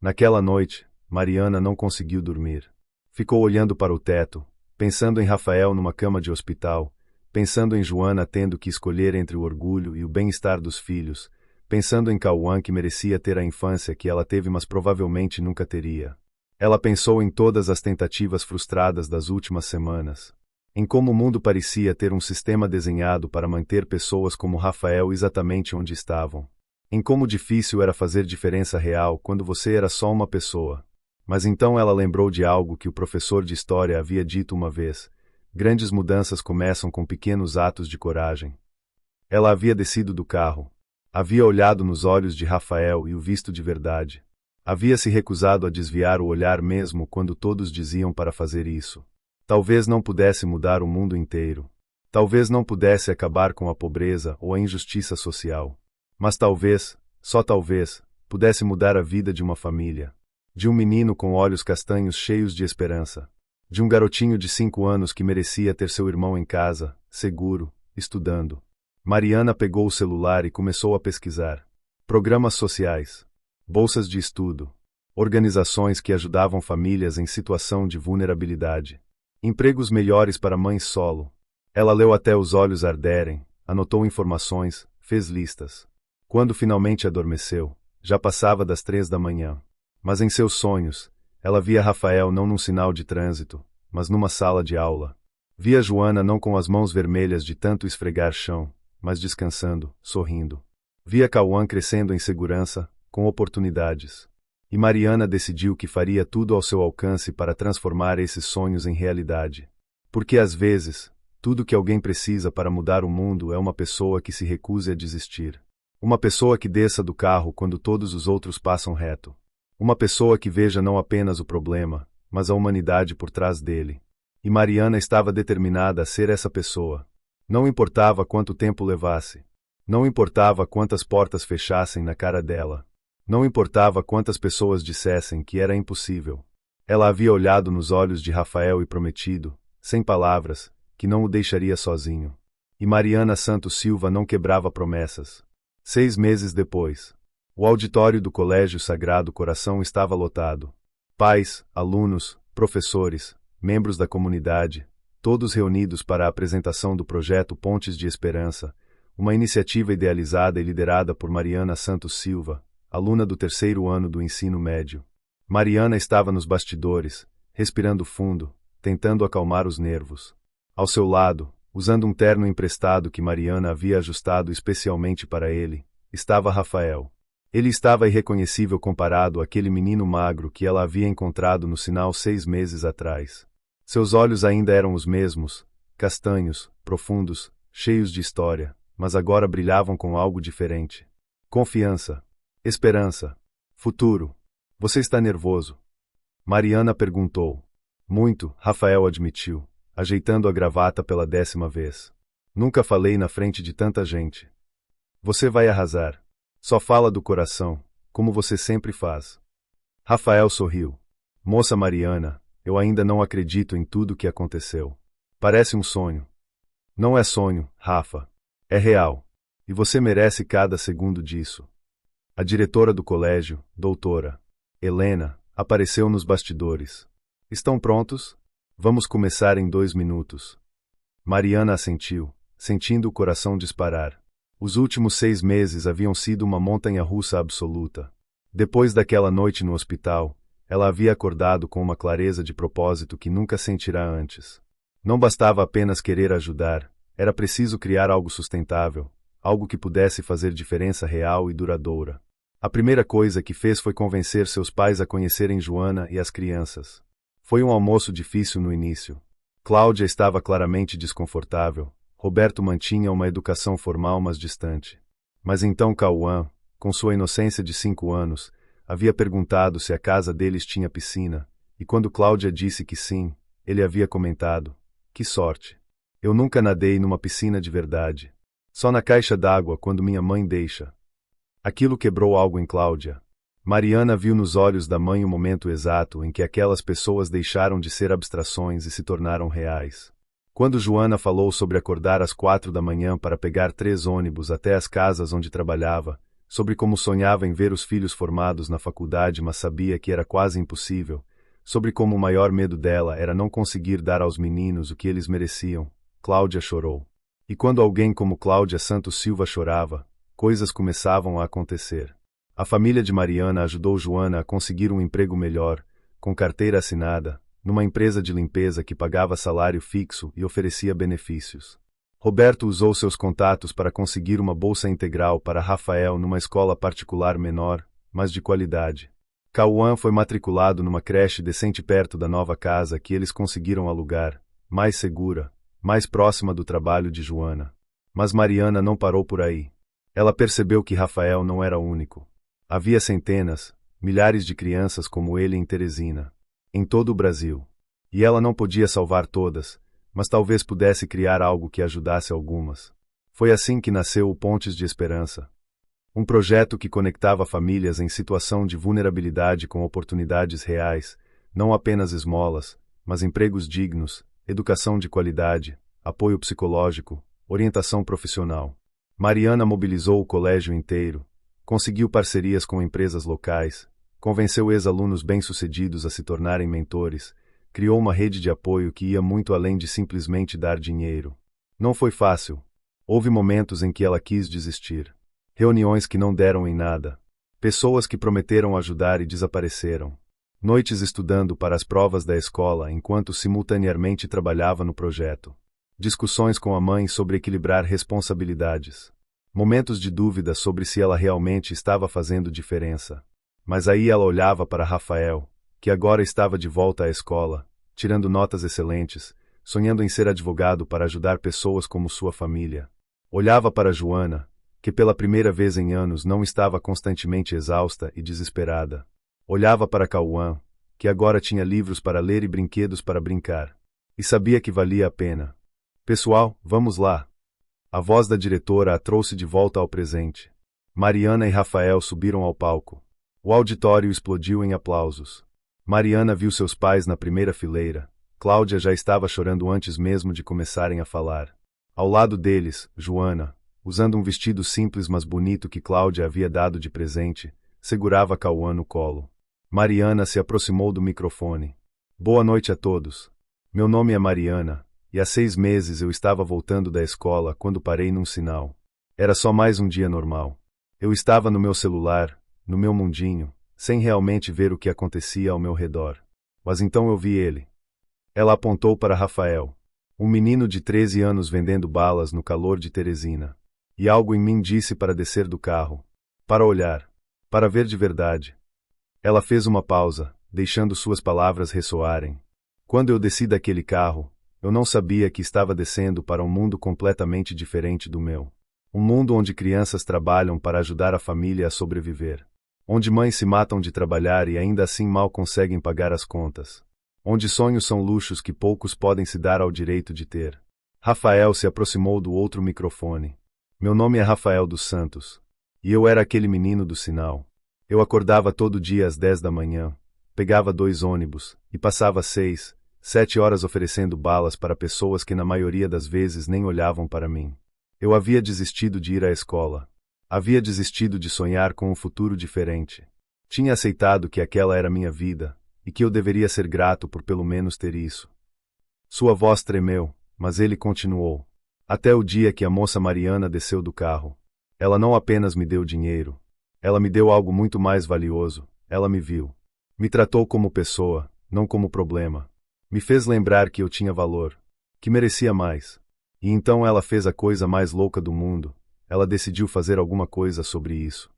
Naquela noite, Mariana não conseguiu dormir. Ficou olhando para o teto, pensando em Rafael numa cama de hospital, pensando em Joana tendo que escolher entre o orgulho e o bem-estar dos filhos, pensando em Cauã que merecia ter a infância que ela teve mas provavelmente nunca teria. Ela pensou em todas as tentativas frustradas das últimas semanas. Em como o mundo parecia ter um sistema desenhado para manter pessoas como Rafael exatamente onde estavam. Em como difícil era fazer diferença real quando você era só uma pessoa. Mas então ela lembrou de algo que o professor de história havia dito uma vez. Grandes mudanças começam com pequenos atos de coragem. Ela havia descido do carro. Havia olhado nos olhos de Rafael e o visto de verdade. Havia se recusado a desviar o olhar mesmo quando todos diziam para fazer isso. Talvez não pudesse mudar o mundo inteiro. Talvez não pudesse acabar com a pobreza ou a injustiça social. Mas talvez, só talvez, pudesse mudar a vida de uma família. De um menino com olhos castanhos cheios de esperança. De um garotinho de 5 anos que merecia ter seu irmão em casa, seguro, estudando. Mariana pegou o celular e começou a pesquisar. Programas sociais. Bolsas de estudo. Organizações que ajudavam famílias em situação de vulnerabilidade. Empregos melhores para mães solo. Ela leu até os olhos arderem, anotou informações, fez listas. Quando finalmente adormeceu, já passava das 3 da manhã. Mas em seus sonhos, ela via Rafael não num sinal de trânsito, mas numa sala de aula. Via Joana não com as mãos vermelhas de tanto esfregar chão, mas descansando, sorrindo. Via Cauã crescendo em segurança, com oportunidades. E Mariana decidiu que faria tudo ao seu alcance para transformar esses sonhos em realidade. Porque às vezes, tudo que alguém precisa para mudar o mundo é uma pessoa que se recuse a desistir. Uma pessoa que desça do carro quando todos os outros passam reto. Uma pessoa que veja não apenas o problema, mas a humanidade por trás dele. E Mariana estava determinada a ser essa pessoa. Não importava quanto tempo levasse. Não importava quantas portas fechassem na cara dela. Não importava quantas pessoas dissessem que era impossível. Ela havia olhado nos olhos de Rafael e prometido, sem palavras, que não o deixaria sozinho. E Mariana Santos Silva não quebrava promessas. 6 meses depois, o auditório do Colégio Sagrado Coração estava lotado. Pais, alunos, professores, membros da comunidade, todos reunidos para a apresentação do projeto Pontes de Esperança, uma iniciativa idealizada e liderada por Mariana Santos Silva, aluna do 3º ano do ensino médio. Mariana estava nos bastidores, respirando fundo, tentando acalmar os nervos. Ao seu lado, usando um terno emprestado que Mariana havia ajustado especialmente para ele, estava Rafael. Ele estava irreconhecível comparado àquele menino magro que ela havia encontrado no sinal 6 meses atrás. Seus olhos ainda eram os mesmos, castanhos, profundos, cheios de história, mas agora brilhavam com algo diferente. Confiança. Esperança. Futuro. Você está nervoso? Mariana perguntou. Muito, Rafael admitiu, ajeitando a gravata pela 10ª vez. Nunca falei na frente de tanta gente. Você vai arrasar. Só fala do coração, como você sempre faz. Rafael sorriu. Moça Mariana, eu ainda não acredito em tudo o que aconteceu. Parece um sonho. Não é sonho, Rafa. É real. E você merece cada segundo disso. A diretora do colégio, doutora Helena, apareceu nos bastidores. Estão prontos? Vamos começar em 2 minutos. Mariana assentiu, sentindo o coração disparar. Os últimos 6 meses haviam sido uma montanha-russa absoluta. Depois daquela noite no hospital, ela havia acordado com uma clareza de propósito que nunca sentirá antes. Não bastava apenas querer ajudar, era preciso criar algo sustentável, algo que pudesse fazer diferença real e duradoura. A primeira coisa que fez foi convencer seus pais a conhecerem Joana e as crianças. Foi um almoço difícil no início. Cláudia estava claramente desconfortável. Roberto mantinha uma educação formal mas distante. Mas então Cauã, com sua inocência de 5 anos, havia perguntado se a casa deles tinha piscina, e quando Cláudia disse que sim, ele havia comentado: que sorte! Eu nunca nadei numa piscina de verdade. Só na caixa d'água quando minha mãe deixa. Aquilo quebrou algo em Cláudia. Mariana viu nos olhos da mãe o momento exato em que aquelas pessoas deixaram de ser abstrações e se tornaram reais. Quando Joana falou sobre acordar às 4 da manhã para pegar 3 ônibus até as casas onde trabalhava, sobre como sonhava em ver os filhos formados na faculdade mas sabia que era quase impossível, sobre como o maior medo dela era não conseguir dar aos meninos o que eles mereciam, Cláudia chorou. E quando alguém como Cláudia Santos Silva chorava, coisas começavam a acontecer. A família de Mariana ajudou Joana a conseguir um emprego melhor, com carteira assinada, numa empresa de limpeza que pagava salário fixo e oferecia benefícios. Roberto usou seus contatos para conseguir uma bolsa integral para Rafael numa escola particular menor, mas de qualidade. Cauã foi matriculado numa creche decente perto da nova casa que eles conseguiram alugar, mais segura, mais próxima do trabalho de Joana. Mas Mariana não parou por aí. Ela percebeu que Rafael não era único. Havia centenas, milhares de crianças como ele em Teresina, em todo o Brasil. E ela não podia salvar todas, mas talvez pudesse criar algo que ajudasse algumas. Foi assim que nasceu o Pontes de Esperança. Um projeto que conectava famílias em situação de vulnerabilidade com oportunidades reais, não apenas esmolas, mas empregos dignos, educação de qualidade, apoio psicológico, orientação profissional. Mariana mobilizou o colégio inteiro, conseguiu parcerias com empresas locais, convenceu ex-alunos bem-sucedidos a se tornarem mentores, criou uma rede de apoio que ia muito além de simplesmente dar dinheiro. Não foi fácil. Houve momentos em que ela quis desistir. Reuniões que não deram em nada. Pessoas que prometeram ajudar e desapareceram. Noites estudando para as provas da escola enquanto simultaneamente trabalhava no projeto. Discussões com a mãe sobre equilibrar responsabilidades. Momentos de dúvida sobre se ela realmente estava fazendo diferença. Mas aí ela olhava para Rafael, que agora estava de volta à escola, tirando notas excelentes, sonhando em ser advogado para ajudar pessoas como sua família. Olhava para Joana, que pela primeira vez em anos não estava constantemente exausta e desesperada. Olhava para Cauã, que agora tinha livros para ler e brinquedos para brincar. E sabia que valia a pena. Pessoal, vamos lá. A voz da diretora a trouxe de volta ao presente. Mariana e Rafael subiram ao palco. O auditório explodiu em aplausos. Mariana viu seus pais na primeira fileira. Cláudia já estava chorando antes mesmo de começarem a falar. Ao lado deles, Joana, usando um vestido simples mas bonito que Cláudia havia dado de presente, segurava Cauã no colo. Mariana se aproximou do microfone. Boa noite a todos. Meu nome é Mariana, e há 6 meses eu estava voltando da escola quando parei num sinal. Era só mais um dia normal. Eu estava no meu celular, no meu mundinho, sem realmente ver o que acontecia ao meu redor. Mas então eu vi ele. Ela apontou para Rafael, um menino de 13 anos vendendo balas no calor de Teresina. E algo em mim disse para descer do carro, para olhar, para ver de verdade. Ela fez uma pausa, deixando suas palavras ressoarem. Quando eu desci daquele carro, eu não sabia que estava descendo para um mundo completamente diferente do meu. Um mundo onde crianças trabalham para ajudar a família a sobreviver. Onde mães se matam de trabalhar e ainda assim mal conseguem pagar as contas. Onde sonhos são luxos que poucos podem se dar ao direito de ter. Rafael se aproximou do outro microfone. Meu nome é Rafael dos Santos. E eu era aquele menino do sinal. Eu acordava todo dia às 10 da manhã, pegava 2 ônibus, e passava 6, 7 horas oferecendo balas para pessoas que na maioria das vezes nem olhavam para mim. Eu havia desistido de ir à escola. Havia desistido de sonhar com um futuro diferente. Tinha aceitado que aquela era minha vida, e que eu deveria ser grato por pelo menos ter isso. Sua voz tremeu, mas ele continuou. Até o dia que a moça Mariana desceu do carro. Ela não apenas me deu dinheiro. Ela me deu algo muito mais valioso. Ela me viu. Me tratou como pessoa, não como problema. Me fez lembrar que eu tinha valor, que merecia mais. E então ela fez a coisa mais louca do mundo. Ela decidiu fazer alguma coisa sobre isso.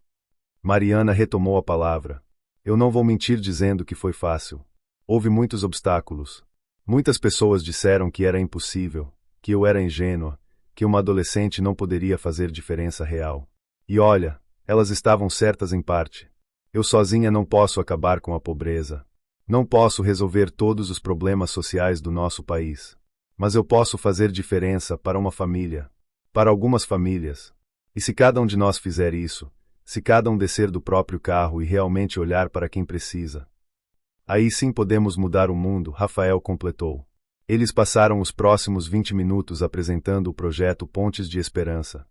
Mariana retomou a palavra. Eu não vou mentir dizendo que foi fácil. Houve muitos obstáculos. Muitas pessoas disseram que era impossível, que eu era ingênua, que uma adolescente não poderia fazer diferença real. E olha, elas estavam certas em parte. Eu sozinha não posso acabar com a pobreza. Não posso resolver todos os problemas sociais do nosso país. Mas eu posso fazer diferença para uma família, para algumas famílias. E se cada um de nós fizer isso, se cada um descer do próprio carro e realmente olhar para quem precisa, aí sim podemos mudar o mundo, Rafael completou. Eles passaram os próximos 20 minutos apresentando o projeto Pontes de Esperança.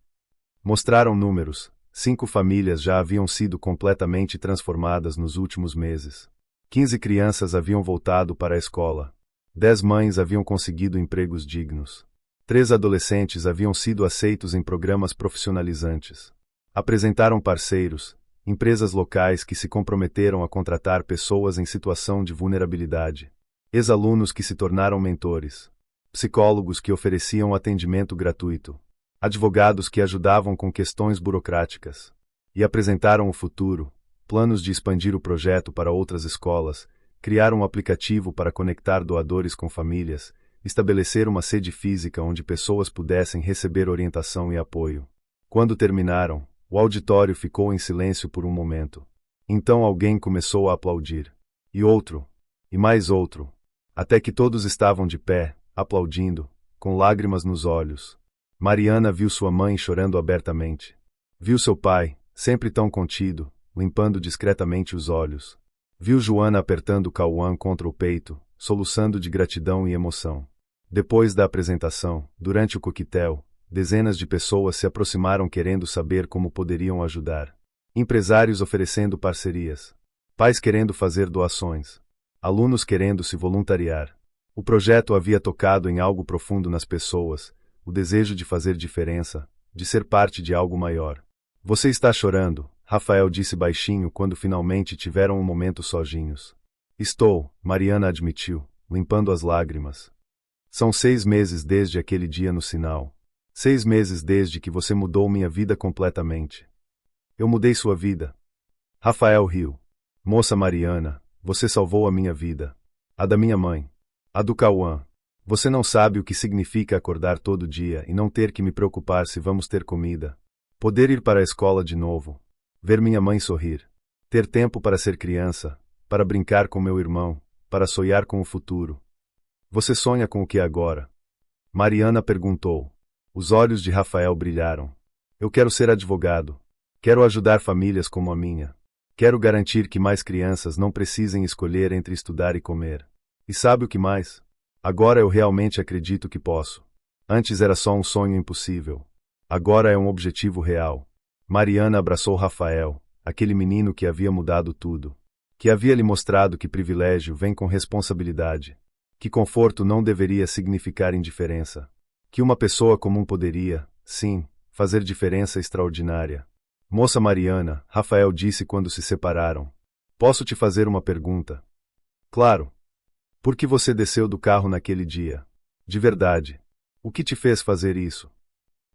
Mostraram números. 5 famílias já haviam sido completamente transformadas nos últimos meses. 15 crianças haviam voltado para a escola. 10 mães haviam conseguido empregos dignos. 3 adolescentes haviam sido aceitos em programas profissionalizantes. Apresentaram parceiros, empresas locais que se comprometeram a contratar pessoas em situação de vulnerabilidade. Ex-alunos que se tornaram mentores. Psicólogos que ofereciam atendimento gratuito. Advogados que ajudavam com questões burocráticas. E apresentaram o futuro, planos de expandir o projeto para outras escolas, criar um aplicativo para conectar doadores com famílias, estabelecer uma sede física onde pessoas pudessem receber orientação e apoio. Quando terminaram, o auditório ficou em silêncio por um momento. Então alguém começou a aplaudir. E outro. E mais outro. até que todos estavam de pé, aplaudindo, com lágrimas nos olhos. Mariana viu sua mãe chorando abertamente. Viu seu pai, sempre tão contido, limpando discretamente os olhos. Viu Joana apertando Cauã contra o peito, soluçando de gratidão e emoção. Depois da apresentação, durante o coquetel, dezenas de pessoas se aproximaram querendo saber como poderiam ajudar. Empresários oferecendo parcerias. Pais querendo fazer doações. Alunos querendo se voluntariar. O projeto havia tocado em algo profundo nas pessoas, o desejo de fazer diferença, de ser parte de algo maior. Você está chorando, Rafael disse baixinho quando finalmente tiveram um momento sozinhos. Estou, Mariana admitiu, limpando as lágrimas. São 6 meses desde aquele dia no sinal. 6 meses desde que você mudou minha vida completamente. Eu mudei sua vida. Rafael riu. Moça Mariana, você salvou a minha vida. A da minha mãe. A do Cauã. Você não sabe o que significa acordar todo dia e não ter que me preocupar se vamos ter comida. Poder ir para a escola de novo. Ver minha mãe sorrir. Ter tempo para ser criança, para brincar com meu irmão, para sonhar com o futuro. Você sonha com o que agora? Mariana perguntou. Os olhos de Rafael brilharam. Eu quero ser advogado. Quero ajudar famílias como a minha. Quero garantir que mais crianças não precisem escolher entre estudar e comer. E sabe o que mais? Agora eu realmente acredito que posso. Antes era só um sonho impossível. Agora é um objetivo real. Mariana abraçou Rafael, aquele menino que havia mudado tudo. Que havia lhe mostrado que privilégio vem com responsabilidade. Que conforto não deveria significar indiferença. Que uma pessoa comum poderia, sim, fazer diferença extraordinária. Moça Mariana, Rafael disse quando se separaram. Posso te fazer uma pergunta? Claro. Por que você desceu do carro naquele dia? De verdade. O que te fez fazer isso?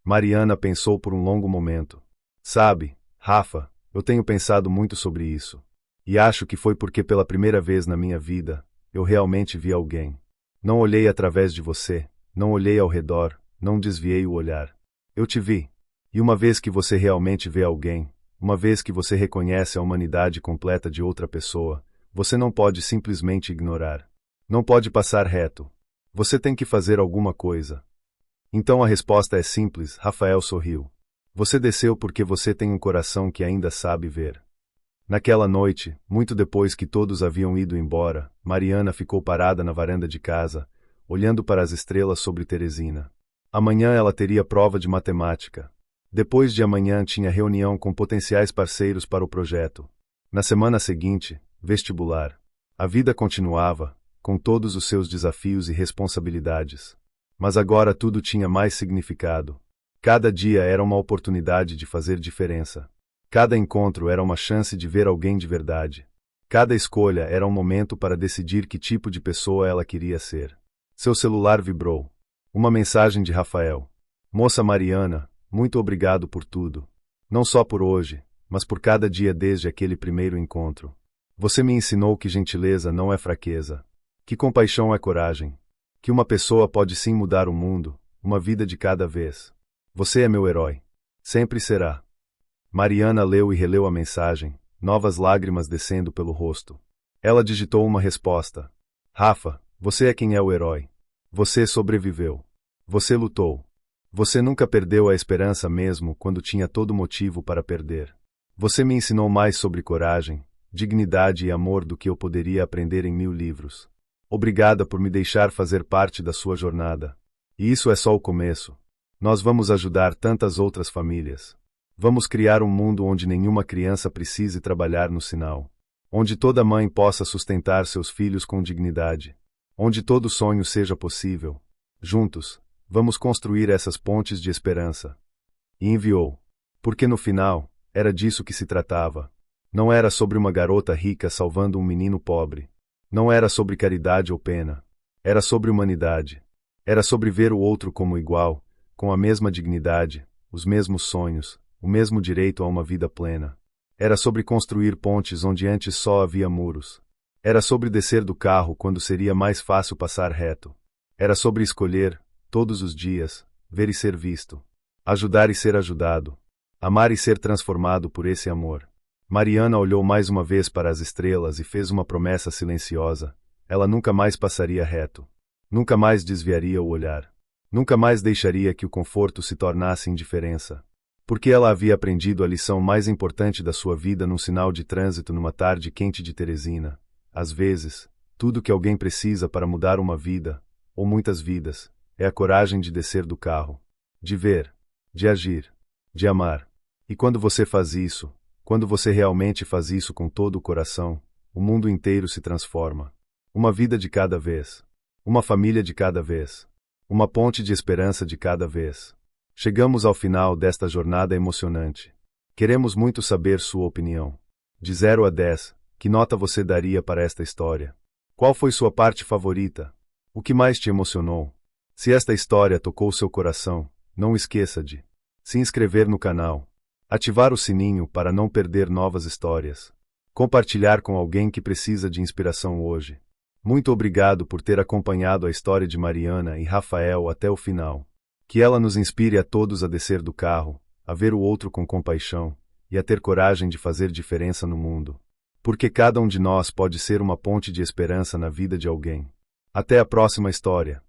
Mariana pensou por um longo momento. Sabe, Rafa, eu tenho pensado muito sobre isso. E acho que foi porque pela primeira vez na minha vida, eu realmente vi alguém. Não olhei através de você, não olhei ao redor, não desviei o olhar. Eu te vi. E uma vez que você realmente vê alguém, uma vez que você reconhece a humanidade completa de outra pessoa, você não pode simplesmente ignorar. Não pode passar reto. Você tem que fazer alguma coisa. Então a resposta é simples, Rafael sorriu. Você desceu porque você tem um coração que ainda sabe ver. Naquela noite, muito depois que todos haviam ido embora, Mariana ficou parada na varanda de casa, olhando para as estrelas sobre Teresina. Amanhã ela teria prova de matemática. Depois de amanhã tinha reunião com potenciais parceiros para o projeto. Na semana seguinte, vestibular. A vida continuava, com todos os seus desafios e responsabilidades. Mas agora tudo tinha mais significado. Cada dia era uma oportunidade de fazer diferença. Cada encontro era uma chance de ver alguém de verdade. Cada escolha era um momento para decidir que tipo de pessoa ela queria ser. Seu celular vibrou. Uma mensagem de Rafael. Moça Mariana, muito obrigado por tudo. Não só por hoje, mas por cada dia desde aquele primeiro encontro. Você me ensinou que gentileza não é fraqueza. Que compaixão é coragem. Que uma pessoa pode sim mudar o mundo, uma vida de cada vez. Você é meu herói. Sempre será. Mariana leu e releu a mensagem, novas lágrimas descendo pelo rosto. Ela digitou uma resposta. Rafa, você é quem é o herói. Você sobreviveu. Você lutou. Você nunca perdeu a esperança mesmo quando tinha todo motivo para perder. Você me ensinou mais sobre coragem, dignidade e amor do que eu poderia aprender em 1000 livros. Obrigada por me deixar fazer parte da sua jornada. E isso é só o começo. Nós vamos ajudar tantas outras famílias. Vamos criar um mundo onde nenhuma criança precise trabalhar no sinal. Onde toda mãe possa sustentar seus filhos com dignidade. Onde todo sonho seja possível. Juntos, vamos construir essas pontes de esperança. E enviou. Porque no final, era disso que se tratava. Não era sobre uma garota rica salvando um menino pobre. Não era sobre caridade ou pena. Era sobre humanidade. Era sobre ver o outro como igual, com a mesma dignidade, os mesmos sonhos, o mesmo direito a uma vida plena. Era sobre construir pontes onde antes só havia muros. Era sobre descer do carro quando seria mais fácil passar reto. Era sobre escolher, todos os dias, ver e ser visto. Ajudar e ser ajudado. Amar e ser transformado por esse amor. Mariana olhou mais uma vez para as estrelas e fez uma promessa silenciosa. ela nunca mais passaria reto. Nunca mais desviaria o olhar. Nunca mais deixaria que o conforto se tornasse indiferença. Porque ela havia aprendido a lição mais importante da sua vida num sinal de trânsito numa tarde quente de Teresina. Às vezes, tudo que alguém precisa para mudar uma vida, ou muitas vidas, é a coragem de descer do carro, de ver, de agir, de amar. E quando você faz isso, quando você realmente faz isso com todo o coração, o mundo inteiro se transforma. Uma vida de cada vez. Uma família de cada vez. Uma ponte de esperança de cada vez. Chegamos ao final desta jornada emocionante. Queremos muito saber sua opinião. De 0 a 10, que nota você daria para esta história? Qual foi sua parte favorita? O que mais te emocionou? Se esta história tocou seu coração, não esqueça de se inscrever no canal, ativar o sininho para não perder novas histórias, compartilhar com alguém que precisa de inspiração hoje. Muito obrigado por ter acompanhado a história de Mariana e Rafael até o final. Que ela nos inspire a todos a descer do carro, a ver o outro com compaixão, e a ter coragem de fazer diferença no mundo. Porque cada um de nós pode ser uma ponte de esperança na vida de alguém. Até a próxima história.